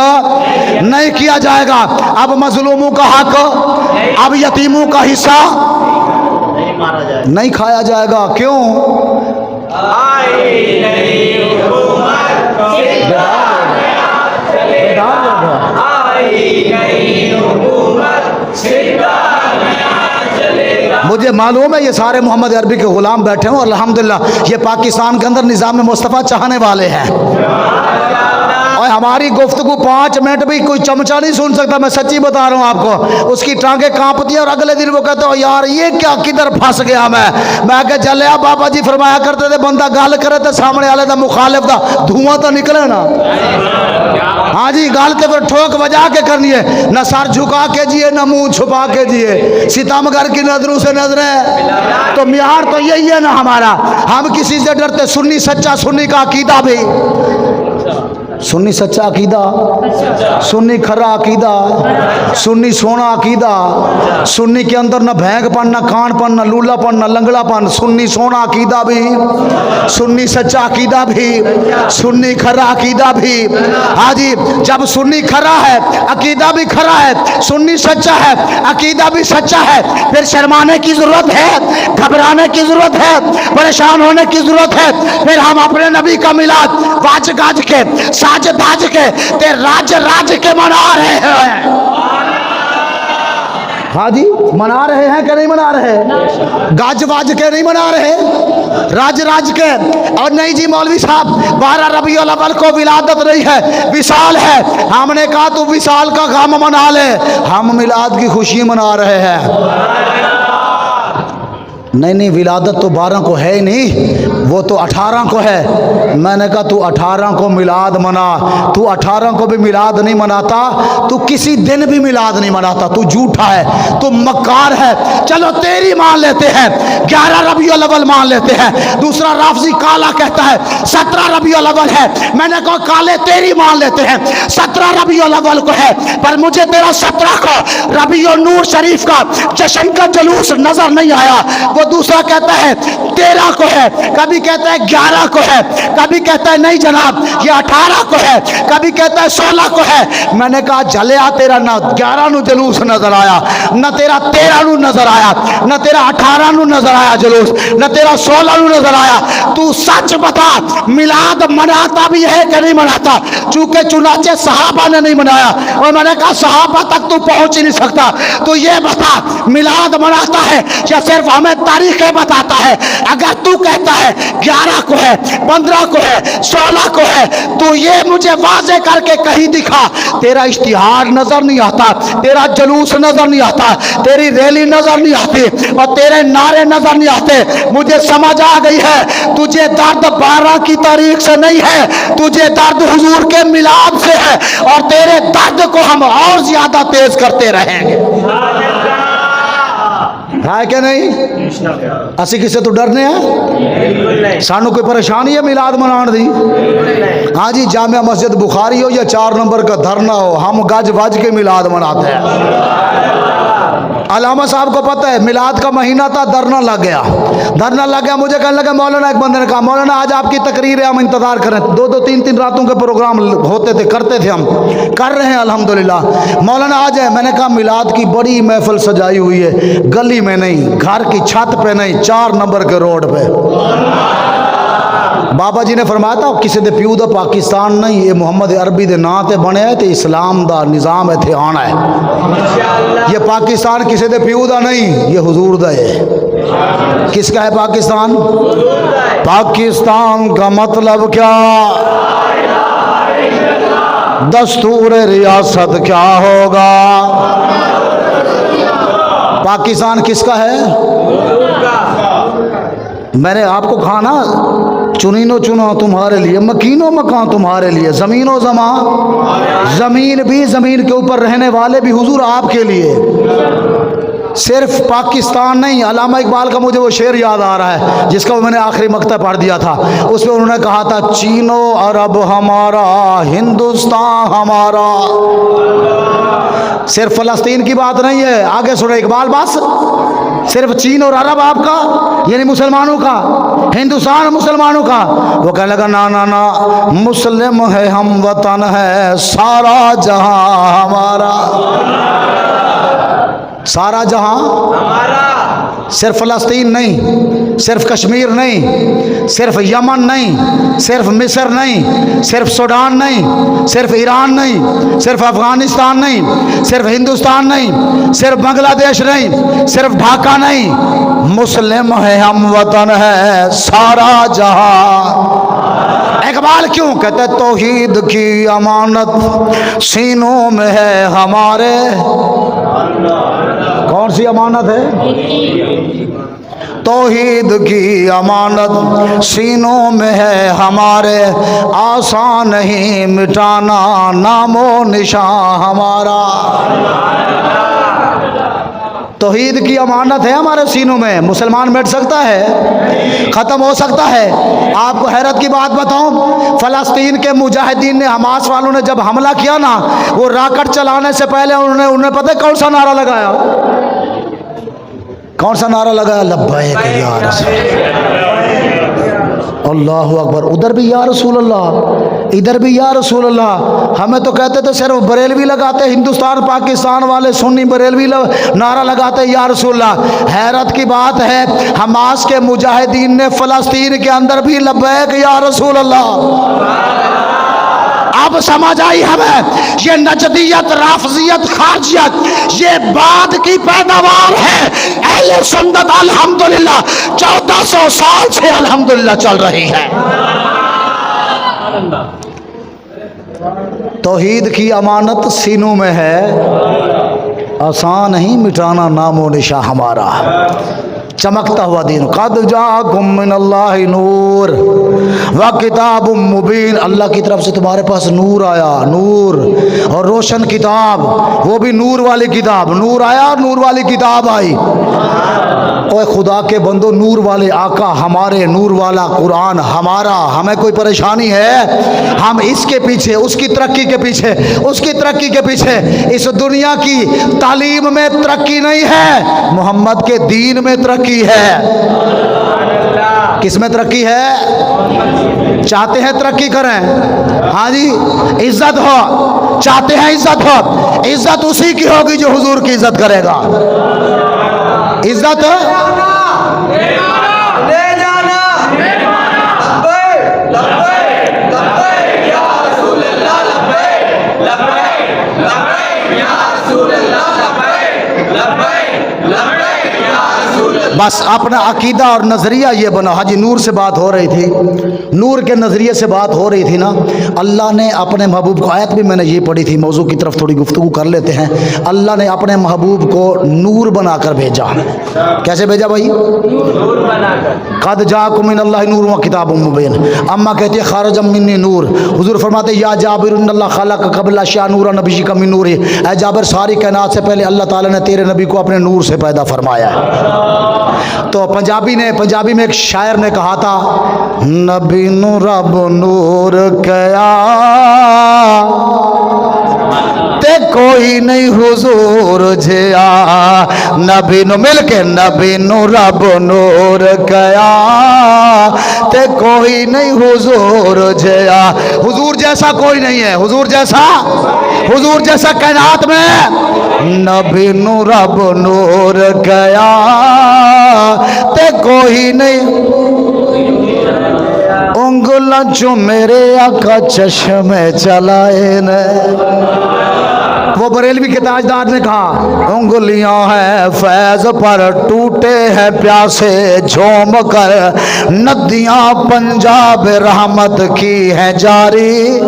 नहीं किया जाएगा। अब मजलूमों का हक, अब यतीमों का हिस्सा नहीं खाया जाएगा। क्यों? मुझे मालूम है ये सारे मोहम्मद अरबी के गुलाम बैठे हैं और अल्हम्दुलिल्लाह ये पाकिस्तान के अंदर निज़ाम मुस्तफ़ा चाहने वाले हैं और हमारी गुफ्तगू 5 मिनट भी कोई चमचा नहीं सुन सकता। मैं सच्ची बता रहा हूँ आपको, उसकी टांगे कांपती है और अगले दिन वो कहते हो यार ये क्या, किधर फंस गया मैं क्या चलिया। बाबा जी फरमाया करते थे बंदा गल करे तो सामने वाले का मुखालिफ का धुआं तो निकले ना। हाँ जी, गाल के फिर ठोक बजा के करनी है, न सर झुका के जिए न मुंह छुपा के जिए, सितमगर की नजरों से नजरें। तो मियार तो यही है ना हमारा, हम किसी से डरते, सुन्नी सच्चा सुन्नी का अकीदा भी سنی سچا عقیدہ، سنی کھرا عقیدہ، سنی سونا عقیدہ، سنی کے اندر نہ بھینگ پن، نہ کان پن، نہ لولا پن، نہ لنگڑا پن، سنی سونا عقیدہ بھی، سنی سچا عقیدہ بھی، سنی کھرا عقیدہ بھی۔ ہاں جی، جب سنی کھرا ہے عقیدہ بھی کھرا ہے، سنی سچا ہے عقیدہ بھی سچا ہے، پھر شرمانے کی ضرورت ہے، گھبرانے کی ضرورت ہے، پریشان ہونے کی ضرورت ہے؟ پھر ہم اپنے نبی کا میلاد واج گاج کے، ساج داج کے، تے راج راج کے منا رہے ہیں۔ ہاں جی، منا رہے ہیں کہ نہیں منا رہے؟ گاج واج کے نہیں منا رہے، راج راج کے۔ اور نہیں جی مولوی صاحب 12 ربیع الاول کو ولادت نہیں ہے، وصال ہے۔ ہم نے کہا تو وصال کا غم منا لے، ہم میلاد کی خوشی منا رہے ہیں۔ نہیں ولادت تو 12 کو ہے ہی نہیں، وہ تو 18 کو ہے۔ میں نے کہا تو 18 کو میلاد منا، تو 18 کو بھی میلاد نہیں مناتا، تو کسی دن بھی میلاد نہیں مناتا، تو جھوٹا ہے، تو مکار ہے۔ چلو تیری مان لیتے ہیں، 11 ربیع الاول مان لیتے ہیں۔ دوسرا رافضی کالا کہتا ہے 17 ربیع الاول ہے، میں نے کہا کالے تیری مان لیتے ہیں 17 ربیع الاول کو ہے، پر مجھے تیرا 17 کو ربیع النور شریف کا جشن کا جلوس نظر نہیں آیا۔ وہ دوسرا کہتا ہے 13 کو ہے، کبھی کہتا ہے 11 کو ہے، کبھی کہتا ہے نہیں جناب یہ 18 کو ہے، کبھی کہتا ہے 16 کو ہے۔ میں نے کہا جھلیا تیرا نہ 11 نو جلوس نظر آیا، نہ تیرا 13 نو نظر آیا، نہ تیرا 18 نو نظر آیا جلوس، نہ تیرا 16 نو نظر آیا۔ تو سچ بتا میلاد مناتا بھی ہے کہ نہیں مناتا؟ چونکہ چنانچہ صحابہ نے نہیں منایا، اور میں نے کہا صحابہ تک تو پہنچ ہی نہیں سکتا، تو یہ بتا میلاد مناتا ہے یا صرف ہمیں تاریخیں بتاتا ہے؟ اگر تو کہتا ہے 11 کو ہے، 15 کو ہے، 16 کو ہے، تو یہ مجھے واضح کر کے کہیں دکھا۔ تیرا اشتہار نظر نہیں آتا، تیرا جلوس نظر نہیں آتا، تیری ریلی نظر نہیں آتی، اور تیرے نعرے نظر نہیں آتے۔ مجھے سمجھ آ گئی ہے تجھے درد 12 کی تاریخ سے نہیں ہے، تجھے درد حضور کے میلاد سے ہے، اور تیرے درد کو ہم اور زیادہ تیز کرتے رہیں گے۔ ہے کہ نہیں؟ اسی کسے تو ڈرنے ہیں؟ سانو کوئی پریشانی ہے میلاد منان دی؟ ہاں جی، جامع مسجد بخاری ہو یا 4 نمبر کا دھرنا ہو، ہم گج وج کے میلاد مناتے ہیں۔ علامہ صاحب کو پتہ ہے میلاد کا مہینہ تھا، دھرنا لگ گیا، مجھے کہنے لگا مولانا، ایک بندے نے کہا مولانا آج آپ کی تقریر ہے، ہم انتظار کریں۔ 2 3 راتوں کے پروگرام ہوتے تھے، کرتے تھے، ہم کر رہے ہیں الحمدللہ۔ مولانا آ جائے، میں نے کہا میلاد کی بڑی محفل سجائی ہوئی ہے، گلی میں نہیں، گھر کی چھت پہ نہیں، 4 نمبر کے روڈ پہ۔ بابا جی نے فرمایا تھا کسی دے پیو دا پاکستان نہیں، یہ محمد عربی دے نا تے بنے ہے تے اسلام دا نظام ایتھے آنا ہے۔ یہ پاکستان کسی دے پیو دا نہیں، یہ حضور دا ہے۔ کس کا ہے پاکستان؟ پاکستان کا مطلب کیا؟ دستور ریاست کیا ہوگا؟ پاکستان کس کا ہے؟ میں نے آپ کو کہا نا چنین و چنا تمہارے لیے، مکین و مکان تمہارے لیے، زمین و زمان، زمین بھی، زمین کے اوپر رہنے والے بھی حضور آپ کے لیے، صرف پاکستان نہیں۔ علامہ اقبال کا مجھے وہ شعر یاد آ رہا ہے جس کا میں نے آخری مقطع پڑھ دیا تھا، اس میں انہوں نے کہا تھا چین و عرب ہمارا، ہندوستان ہمارا۔ صرف فلسطین کی بات نہیں ہے، آگے سنیں اقبال، بس صرف چین اور عرب آپ کا یعنی مسلمانوں کا، ہندوستان مسلمانوں کا؟ وہ کہنے لگا نا نا نا، مسلم ہے ہم، وطن ہے سارا جہاں ہمارا، سارا جہاں ہمارا۔ صرف فلسطین نہیں، صرف کشمیر نہیں، صرف یمن نہیں، صرف مصر نہیں، صرف سوڈان نہیں، صرف ایران نہیں، صرف افغانستان نہیں، صرف ہندوستان نہیں، صرف بنگلہ دیش نہیں، صرف ڈھاکہ نہیں، مسلم ہے ہم، وطن ہے سارا جہاں۔ اقبال کیوں کہتے توحید کی امانت سینوں میں ہے ہمارے؟ کون سی امانت ہے؟ توحید کی امانت سینوں میں ہے ہمارے، آسان نہیں مٹانا نام و نشان ہمارا۔ توحید کی امانت ہے ہمارے سینوں میں، مسلمان مٹ سکتا ہے؟ ختم ہو سکتا ہے؟ آپ کو حیرت کی بات بتاؤں، فلسطین کے مجاہدین نے، حماس والوں نے جب حملہ کیا نا، وہ راکٹ چلانے سے پہلے انہوں نے پتہ ہے کون سا نعرہ لگایا؟ کون سا نعرہ لگایا؟ لبیک یا رسول اللہ اکبر۔ ادھر بھی یا رسول اللہ، ادھر بھی یا رسول اللہ۔ ہمیں تو کہتے تھے صرف بریلوی لگاتے، ہندوستان پاکستان والے سنی بریلوی نعرہ لگاتے یا رسول اللہ۔ حیرت کی بات ہے، حماس کے مجاہدین نے فلسطین کے اندر بھی لبیک یا رسول اللہ۔ اب سمجھ آئی ہمیں، یہ نجدیت، رافضیت، خارجیت یہ بعد کی پیداوار ہے۔ اہل سنت الحمدللہ 1400 سال سے الحمدللہ چل رہی ہے۔ توحید کی امانت سینوں میں ہے، آسان نہیں مٹانا نام و نشاں ہمارا۔ چمکتا ہوا دین، قد جاءکم من اللہ نور وکتاب مبین، اللہ کی طرف سے تمہارے پاس نور آیا، نور اور روشن کتاب، وہ بھی نور والی کتاب، نور آیا، نور والی کتاب آئی۔ اوے خدا کے بندو، نور والے آقا ہمارے، نور والا قرآن ہمارا، ہمیں کوئی پریشانی ہے؟ ہم اس کے پیچھے، اس کی ترقی کے پیچھے، اس کی ترقی کے پیچھے۔ اس دنیا کی تعلیم میں ترقی نہیں ہے، محمد کے دین میں ترقی ہے۔ کس میں ترقی ہے؟ چاہتے ہیں ترقی کریں؟ ہاں جی، عزت ہو، چاہتے ہیں عزت ہو، عزت اسی کی ہوگی جو حضور کی عزت کرے گا۔ عزت بس اپنا عقیدہ اور نظریہ یہ بنا۔ حاجی نور سے بات ہو رہی تھی، نور کے نظریے سے بات ہو رہی تھی نا۔ اللہ نے اپنے محبوب کو، آیت بھی میں نے یہ پڑھی تھی، موضوع کی طرف تھوڑی گفتگو کر لیتے ہیں۔ اللہ نے اپنے محبوب کو نور بنا کر بھیجا۔ کیسے بھیجا بھائی؟ نور بنا کر۔ قد جاءکم من اللہ نور و کتاب مبین۔ اما کہتی ہے خارج منی نور، حضور فرماتے ہیں یا جابر ان اللہ خلق قبل اشیاء نورا نبی کا من نور، اے جابر ساری کائنات سے پہلے اللہ تعالیٰ نے تیرے نبی کو اپنے نور سے پیدا فرمایا ہے۔ تو پنجابی میں ایک شاعر نے کہا تھا، نبی نو رب نور کیا تے کوئی نہیں حضور جیا، نبی نو مل کے نبی نو رب نور کیا تے کوئی نہیں حضور جیا۔ حضور جیسا کوئی نہیں ہے، حضور جیسا کائنات میں نبی نو رب نور کیا تے کوئی نہیں، انگلاں جو میرے آقا چشمے چلائے نے۔ وہ بریلوی کے تاجدار نے کہا، انگلیاں ہیں فیض پر ٹوٹے ہیں پیاسے، جھوم کر ندیاں پنجاب رحمت کی ہیں جاری،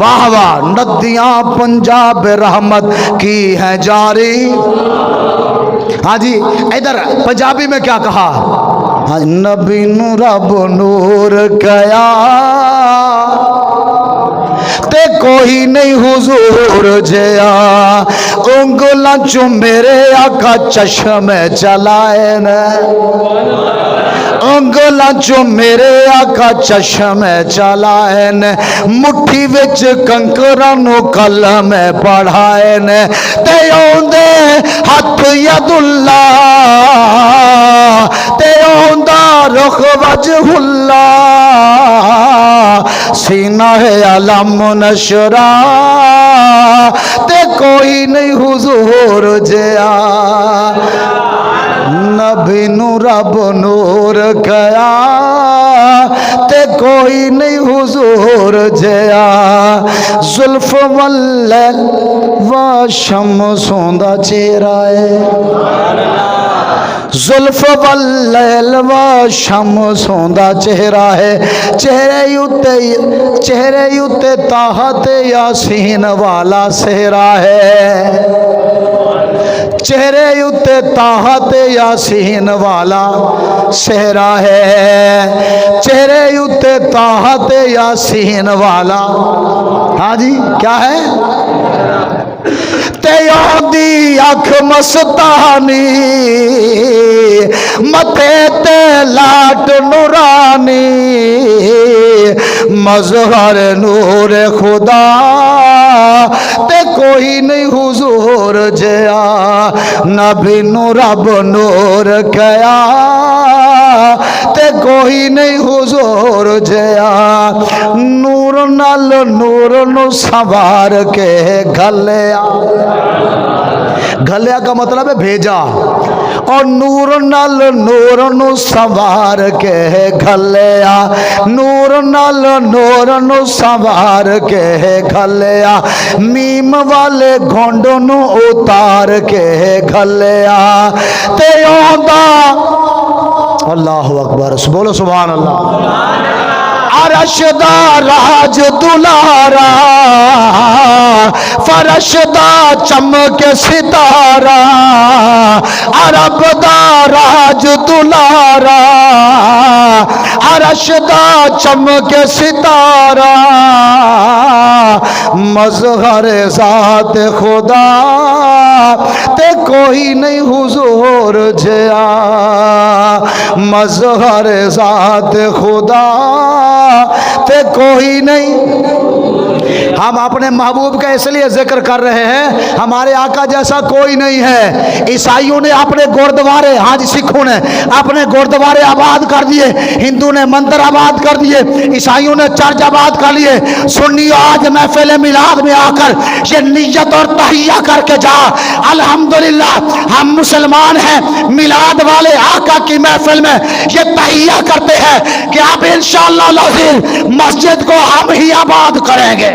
واہ واہ، ندیاں پنجاب رحمت کی ہیں جاری۔ ہاں جی، ادھر پنجابی میں کیا کہا؟ نبی نو رب نور کیا تے کوئی نہیں حضور جیا، انگلاں چوں میرے آقا چشمے چلائے نے، انگلاں چوں میرے آقا چشمے چلائے نے، مٹھی وچ کنکراں نو قلم پڑھائے نے، تے اوندے ہاتھ ید اللہ تے اوندا رخ وجہ اللہ، سینہ ہے علم نشرا تے کوئی نہیں حضور جیا، نبی نو رب نور کیا تے کوئی نہیں حضور جیا، زلف واللیل و شمسوں دا چہرہ ہے، زلف واللیل و شمسوں دا چہرہ ہے، چہرے اتے طاعت یاسین والا سہرا ہے، چہرے اتے طاعت یاسین والا سہرا ہے، چہرے اتے طاعت یاسین والا، ہاں جی کیا ہے؟ تے آندی اکھ مستانی متھے تے لاٹ نورانی مظہر نور خدا تے کوئی نہیں حضور جیا نبی نو رب نور کیا تے کوئی نہیں حضور جیا نور نال نور نو سوار کے گھلیا گھلیا کا مطلب ہے بھیجا اور نور نال نور نو سوار کے گھلیا نور نال نور نو سوار کے گھلیا میم والے گھونڈ نو اتار کے گھلیا تے آندا اللہ اکبر بولو سبحان اللہ عرش دا راج دلارا فرش دا چمک ستارہ عرب دا راج دلارا عرش دا چمک ستارہ مظہر ذات خدا تے کوئی نہیں حضور جیا مظہر ذات خدا تے کوئی نہیں. ہم اپنے محبوب کا اس لیے ذکر کر رہے ہیں ہمارے آقا جیسا کوئی نہیں ہے. عیسائیوں نے اپنے گردوارے ہاں جی سکھوں نے اپنے گردوارے آباد کر دیے, ہندو نے مندر آباد کر دیے, عیسائیوں نے چرچ آباد کر لیے. سنی آج محفل میلاد میں آ کر یہ نیت اور تحیہ کر کے جا الحمدللہ ہم مسلمان ہیں, میلاد والے آقا کی محفل میں یہ تحیہ کرتے ہیں کہ اب انشاءاللہ العظیم مسجد کو ہم ہی آباد کریں گے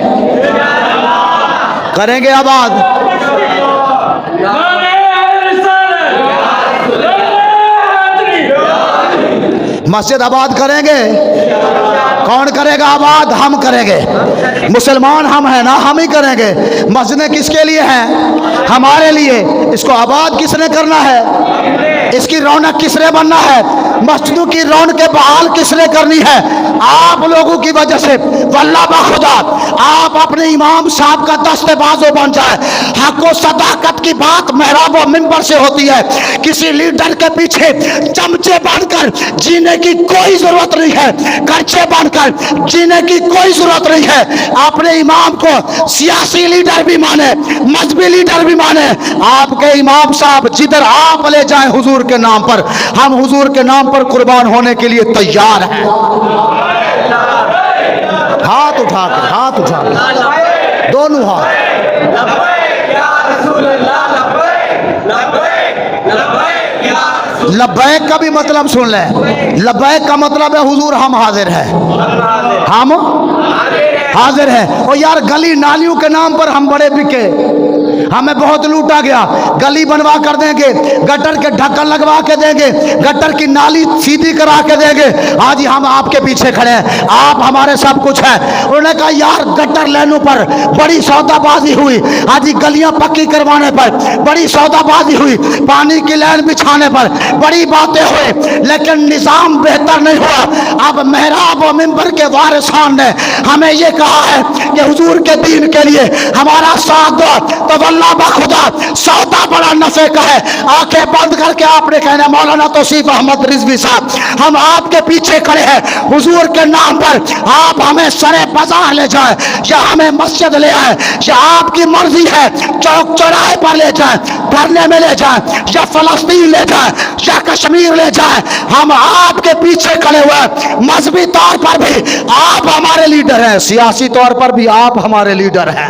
آباد. مسجد آباد کریں گے. کون کرے گا آباد؟ ہم کریں گے. مسلمان ہم ہیں نا, ہم ہی کریں گے. مسجدیں کس کے لیے ہیں؟ ہمارے لیے. اس کو آباد کس نے کرنا ہے؟ اس کی رونق کس نے بننا ہے؟ مسجدوں کی رونق بحال کس نے کرنی ہے؟ آپ لوگوں کی وجہ سے. واللہ بخدا آپ اپنے امام صاحب کا دست بازو بن جائے. حق و صداقت کی بات محراب و منبر سے ہوتی ہے. کسی لیڈر کے پیچھے چمچے بن کر جینے کی کوئی ضرورت نہیں ہے, کرچے بن کر جینے کی کوئی ضرورت نہیں ہے. اپنے امام کو سیاسی لیڈر بھی مانے, مذہبی لیڈر بھی مانے. آپ کے امام صاحب جدھر آپ لے جائیں حضور کے نام پر, ہم حضور کے نام پر قربان ہونے کے لیے تیار ہیں. ہاتھ اٹھا کے دونوں ہاتھ. لبیک کا بھی مطلب سن لیں. لبیک کا مطلب ہے حضور ہم حاضر ہیں, ہم حاضر ہیں. اور یار گلی نالیوں کے نام پر ہم بڑے بکے, ہمیں بہت لوٹا گیا. گلی بنوا کر دیں گے, گٹر کے ڈھکن لگوا کے دیں گے, گٹر کی نالی سیدھی کرا کے دیں گے. آج ہم آپ کے پیچھے کھڑے ہیں, آپ ہمارے سب کچھ ہیں. انہوں نے کہا یار گٹر لینوں پر بڑی سودا بازی ہوئی, آج گلیاں پکی کروانے پر بڑی سودا بازی ہوئی, پانی کی لائن بچھانے پر بڑی باتیں ہوئے, لیکن نظام بہتر نہیں ہوا. اب محراب و منبر کے وارثان نے ہمیں یہ کہا ہے کہ حضور کے دین کے لیے ہمارا ساتھ دو. تو واللہ بخدا سودا بڑا نفع کا ہے. آنکھیں بند کر کے آپ نے کہنا مولانا توصیف احمد رضوی صاحب ہم آپ کے پیچھے کھڑے ہیں حضور کے نام پر. آپ ہمیں سرے بازار لے جائیں یا ہمیں مسجد لے آئے, یا آپ کی مرضی ہے چوک چوراہے پر لے جائیں, دھرنے میں لے جائیں, یا فلسطین لے جائیں, یا کشمیر لے جائیں, ہم آپ کے پیچھے کھڑے ہوئے. مذہبی طور پر بھی آپ ہمارے لیڈر ہیں, سیاسی طور پر بھی آپ ہمارے لیڈر ہیں.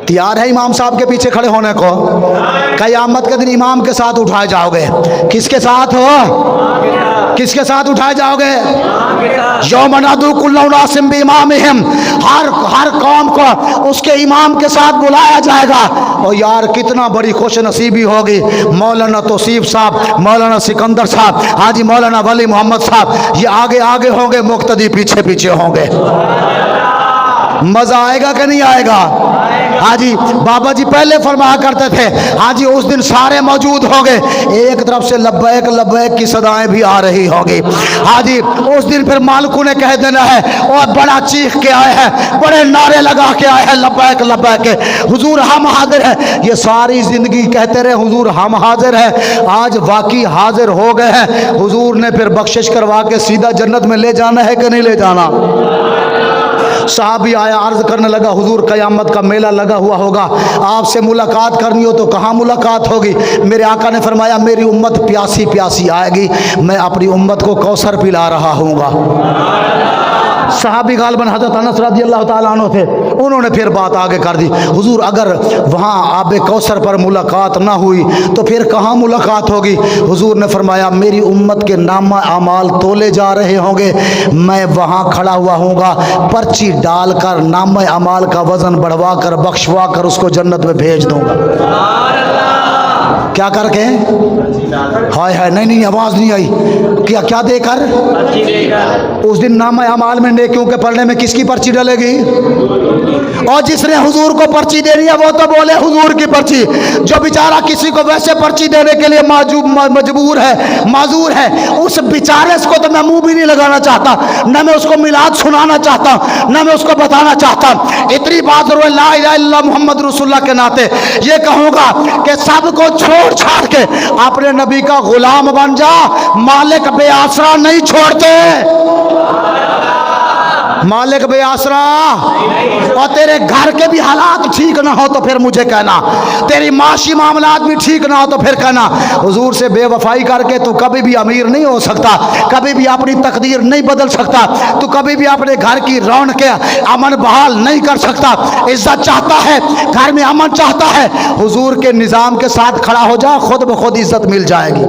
تیار ہے امام صاحب کے پیچھے کھڑے ہونے کو؟ قیامت کے دن امام کے ساتھ اٹھائے جاؤ گے. کس کے ساتھ ہو؟ کس کے ساتھ اٹھائے جاؤ گے؟ یوم ندعو کل اناس بامامہم, ہر قوم کو اس کے امام کے ساتھ بلایا جائے گا. اور یار کتنا بڑی خوش نصیبی ہوگی. مولانا توصیف صاحب, مولانا سکندر صاحب, حاجی مولانا ولی محمد صاحب, یہ آگے آگے ہوں گے, مقتدی پیچھے پیچھے ہوں گے. مزہ آئے گا کہ نہیں آئے گا؟ हाँ जी, बाबा जी पहले फरमाया करते थे, हाँ जी उस दिन सारे मौजूद होंगे, एक तरफ से लब्बैक लब्बैक की सदाएं भी आ रही होगी। हाँ जी, उस दिन फिर मालिकों ने कह देना है, और बड़ा चीख के आए हैं, बड़े नारे लगा के आए हैं, लब्बैक लब्बैक हुजूर हम हाजिर हैं। ये सारी जिंदगी कहते रहे हुजूर हम हाजिर हैं, आज वाकई हाजिर हो गए हैं। हुजूर ने फिर बख्शिश करवा के सीधा जन्नत में ले जाना है कि नहीं ले जाना? साहबी आया, अर्ज करने लगा, हुजूर क़यामत का मेला लगा हुआ होगा, आपसे मुलाकात करनी हो तो कहाँ मुलाकात होगी? मेरे आका ने फरमाया, मेरी उम्मत प्यासी प्यासी आएगी, मैं अपनी उम्मत को कौसर पिला रहा हूँगा। सहाबी गालबन हज़रत अनस रज़ी अल्लाह ताला अन्हु थे, उन्होंने फिर बात आगे कर दी, हुजूर अगर वहाँ आबे कौसर पर मुलाकात ना हुई तो फिर कहाँ मुलाकात होगी? हुजूर ने फरमाया, मेरी उम्मत के नामा अमाल तोले जा रहे होंगे, मैं वहाँ खड़ा हुआ हूँगा, पर्ची डालकर नामा अमाल का वज़न बढ़वा कर बख्शवा कर उसको जन्नत में भेज दूँगा। क्या करके? हाय हाय, नहीं नहीं आवाज़ नहीं आई, क्या क्या देकर? उस दिन नामा अमाल में नेकियों के पढ़ने में किसकी पर्ची डलेगी? और जिसने हुजूर को पर्ची देनी है वो तो बोले हुजूर की पर्ची। जो बेचारा किसी को वैसे पर्ची देने के लिए मजबूर है, माजूर है, उस बेचारे को तो मैं मुंह भी नहीं लगाना चाहता, न मैं उसको मिलाद सुनाना चाहता, न मैं उसको बताना चाहता। इतनी बात ला इलाहा इल्लल्लाह मुहम्मद रसूलुल्लाह के नाते ये कहूँगा कि सबको छोड़ छाड़ के अपने नबी का गुलाम बन जा, मालिक बेआसरा नहीं छोड़ते, मालिक बेआसरा। और तेरे घर के भी हालात ठीक ना हो तो फिर मुझे कहना, तेरी माशी मामलात भी ठीक ना हो तो फिर कहना। हुजूर से बेवफाई करके तू कभी भी अमीर नहीं हो सकता, कभी भी अपनी तकदीर नहीं बदल सकता, तू कभी भी अपने घर की रौनक के अमन बहाल नहीं कर सकता। इज्जत चाहता है, घर में अमन चाहता है, हुजूर के निज़ाम के साथ खड़ा हो जा, खुद ब खुद इज्जत मिल जाएगी।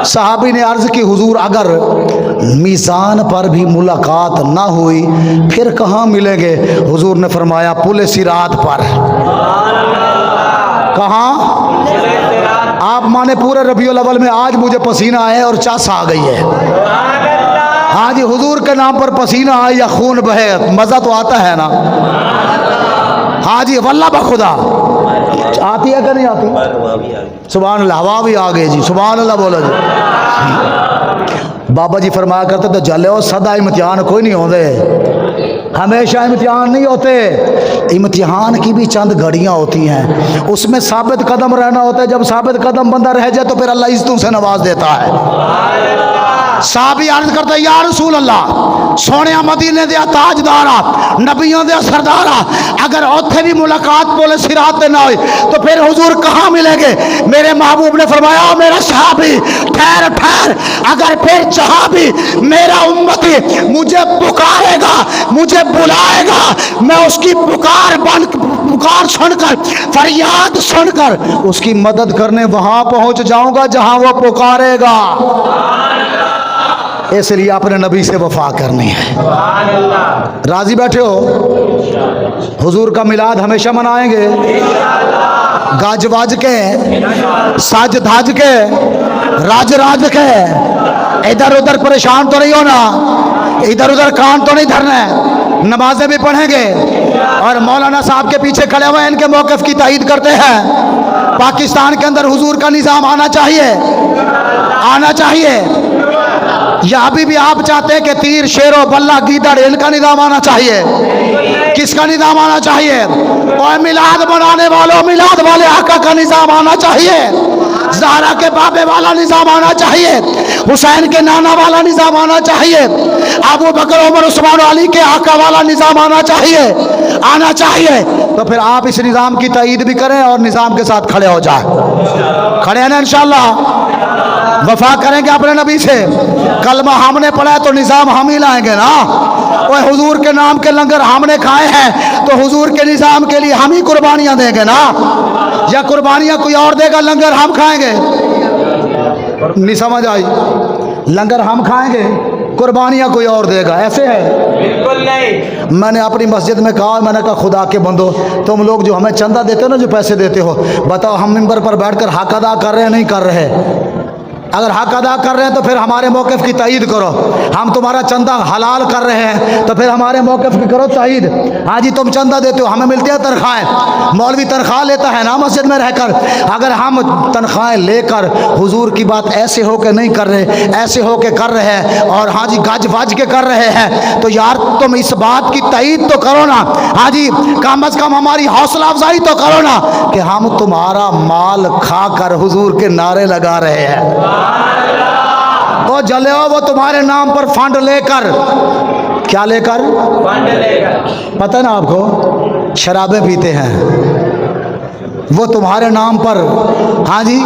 सहाबी ने अर्ज़ की, हुजूर अगर मीज़ान पर भी मुलाकात ना हुई फिर कहाँ मिलेंगे? हुजूर ने फरमाया, पुल सिरात पर। कहाँ? आप माने पूरे रबीउल अव्वल में आज मुझे पसीना है और चास आ गई है। हाँ जी, हुजूर के नाम पर पसीना आए या खून बहे, मज़ा तो आता है ना? हाँ जी, वल्लाह बखुदा आती है कि नहीं आती? सुभान अल्लाह, हवा भी आ गई जी, सुभान अल्लाह बोलो जी। बाबा जी फरमाया करते तो जले हो सदा इम्तिहान कोई नहीं होते, हमेशा इम्तिहान नहीं होते, इम्तिहान की भी चंद घड़ियाँ होती हैं, उसमें साबित कदम रहना होता है। जब साबित कदम बंदा रह जाए तो फिर अल्लाह इज्जतों से नवाज देता है। साहबी अर्ज करते, या रसूल अल्लाह, सोने मदीने दे ताजदारा, नबियों दे सरदारा, अगर उथे भी मुलाकात बोले सिरात ना हुई तो फिर हुजूर कहाँ मिलेंगे? मेरे महबूब ने फरमाया, मेरा सहाबी ठहर ठहर, अगर फिर चाहा भी मेरा उम्मती मुझे पुकारेगा, मुझे बुलाएगा, मैं उसकी पुकार सुनकर, फरियाद सुनकर उसकी मदद करने वहां पहुंच जाऊंगा जहां वो पुकारेगा। इसलिए अपने नबी से वफा करनी है। राजी बैठे हो? हुजूर का मिलाद हमेशा मनाएंगे, गाज बाज के, साज धाज के, राज राज के, इधर उधर परेशान तो नहीं होना, इधर उधर कान तो नहीं धरना है, नमाजें भी पढ़ेंगे और मौलाना साहब के पीछे खड़े हुए इनके मौक़िफ़ की तायीद करते हैं। पाकिस्तान के अंदर हुजूर का निज़ाम आना चाहिए, आना चाहिए। या अभी भी आप चाहते हैं कि तीर, शेरों, बल्ला, गीदड़ इनका निज़ाम आना चाहिए? किसका निज़ाम आना चाहिए? और मिलाद बनाने वालों, मिलाद वाले आका का निज़ाम आना चाहिए, ज़हरा के बाबे वाला निज़ाम आना चाहिए, हुसैन के नाना वाला निज़ाम आना चाहिए, अबू बकर, उमर, उस्मान, अली के आका वाला निज़ाम आना चाहिए, आना चाहिए। तो फिर आप इस निज़ाम की तायीद भी करें और निज़ाम के साथ खड़े हो जाए। खड़े हैं ना? इंशाअल्लाह वफा करेंगे अपने नबी से। कलमा हमने पढ़ा है तो निज़ाम हम ही लाएंगे ना। और हुजूर के नाम के लंगर हमने खाए हैं तो हुजूर के निज़ाम के लिए हम ही कुर्बानियाँ देंगे ना, या कुर्बानियाँ कोई और देगा, लंगर हम खाएंगे? नहीं समझ आई? लंगर हम खाएंगे, कुर्बानियाँ कोई और देगा, ऐसे है? बिल्कुल नहीं। मैंने अपनी मस्जिद में कहा, मैंने कहा खुदा के बंदो, तुम लोग जो हमें चंदा देते हो ना, जो पैसे देते हो, बताओ हम मिंबर पर बैठकर हक अदा कर रहे हैं नहीं कर रहे? اگر حق ادا کر رہے ہیں تو پھر ہمارے موقف کی تائید کرو. ہم تمہارا چندہ حلال کر رہے ہیں تو پھر ہمارے موقف کی کرو تائید. ہاں جی تم چندہ دیتے ہو, ہمیں ملتی ہے تنخواہیں, مولوی تنخواہ لیتا ہے نا مسجد میں رہ کر. اگر ہم تنخواہیں لے کر حضور کی بات ایسے ہو کے نہیں کر رہے, ایسے ہو کے کر رہے ہیں اور ہاں جی گج وج کے کر رہے ہیں, تو یار تم اس بات کی تائید تو کرو نا. ہاں جی کم از کم ہماری حوصلہ افزائی تو کرو نا کہ ہم تمہارا مال کھا کر حضور کے نعرے لگا رہے ہیں. وہ جلے ہو وہ تمہارے نام پر فنڈ لے کر, کیا لے کر, فنڈ لے کر, پتہ نا آپ کو شرابیں پیتے ہیں, وہ تمہارے نام پر ہاں جی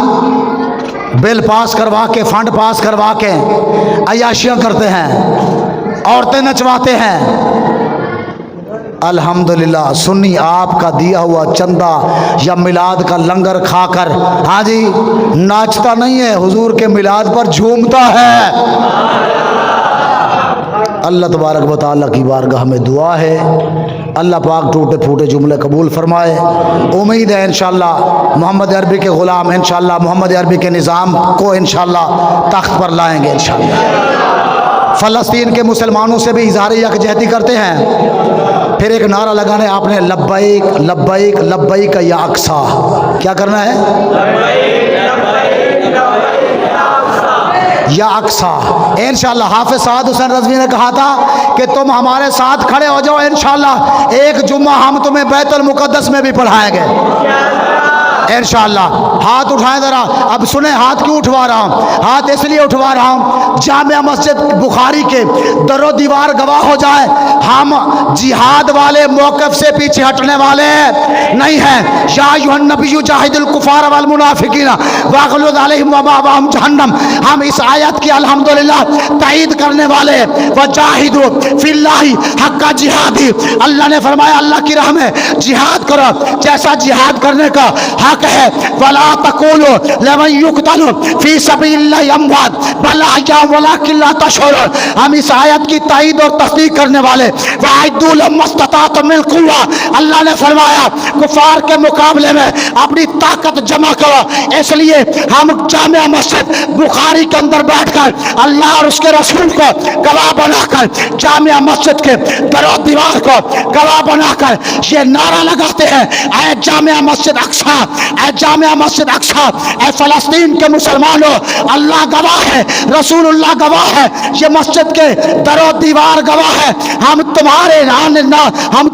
بل پاس کروا کے, فنڈ پاس کروا کے عیاشیاں کرتے ہیں, عورتیں نچواتے ہیں. الحمدللہ سنی آپ کا دیا ہوا چندہ یا میلاد کا لنگر کھا کر ہاں جی ناچتا نہیں ہے, حضور کے میلاد پر جھومتا ہے. اللہ تبارک و تعالیٰ کی بارگاہ میں دعا ہے, اللہ پاک ٹوٹے پھوٹے جملے قبول فرمائے. امید ہے انشاءاللہ محمد عربی کے غلام انشاءاللہ محمد عربی کے نظام کو انشاءاللہ تخت پر لائیں گے انشاءاللہ. فلسطین کے مسلمانوں سے بھی اظہار یکجہتی کرتے ہیں. پھر ایک نعرہ لگانے آپ نے, لبیک لبیک لبیک یا اقصی. کیا کرنا ہے, یا اقصی. انشاءاللہ حافظ سعد حسین رضوی نے کہا تھا کہ تم ہمارے ساتھ کھڑے ہو جاؤ, انشاءاللہ ایک جمعہ ہم تمہیں بیت المقدس میں بھی پڑھائیں گے انشاءاللہ. ہاتھ اٹھائیں ذرا. اب سنیں ہاتھ کیوں اٹھوا رہا ہوں, ہاتھ اس لیے اٹھوا رہا ہوں جامع مسجد بخاری کے در و دیوار گواہ ہو جائے, ہم جہاد والے موقف سے پیچھے ہٹنے والے نہیں ہیں. یا ایھا النبی جاہد الکفار والمنافقین واغلظ علیہم ومأواہم جہنم. ہم اس آیت کی الحمدللہ تائید کرنے والے. وجاہدوا فی اللہ حق جہادی, اللہ نے فرمایا اللہ کی راہ میں جہاد کرو جیسا جہاد کرنے کا حق ہے. ولا تقولوا لمن يقتل في سبيل الله اموات بل احياء ولكن لا تشعرون. ہم اس آیت کی تائید اور تصدیق کرنے والے. واعدوا لهم ما استطعتم من قوة, اللہ نے فرمایا کفار کے مقابلے میں اپنی طاقت جمع کرو. اس لیے ہم جامع مسجد بخاری کے اندر بیٹھ کر اللہ اور اس کے رسول کو گواہ بنا کر, جامع مسجد کے در و دیوار کو گواہ بنا کر یہ نعرہ لگاتے ہیں, اے جامع مسجد اقصی, اے جامع مسجد اقصی, اے فلسطین کے مسلمانوں, اللہ گواہ ہے, رسول اللہ گواہ ہے, یہ مسجد کے در و دیوار گواہ ہے. ہم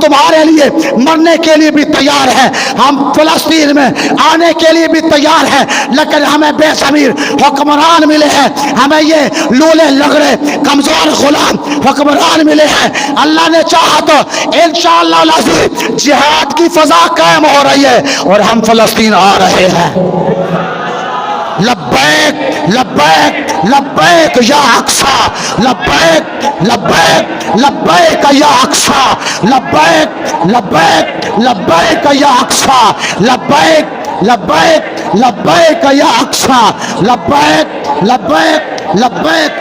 تمہارے لیے مرنے کے لیے بھی تیار ہیں, ہم فلسطین میں آنے کے لیے بھی تیار ہیں, لیکن ہمیں بے ضمیر حکمران ملے ہیں, ہمیں یہ لولے لگڑے کمزور غلام حکمران ملے ہیں. اللہ نے چاہا تو انشاءاللہ العزیز جہاد کی فضا قائم ہو رہی ہے اور ہم فلسطین آ رہے ہیں. لبیک لبیک لبیک یا اقصی, لبیک لبیک لبیک یا اقصی, لبیک لبیک لبیک یا اقصی, لبیک لبیک لبیک یا اقصی, لبیک لبیک لبیک.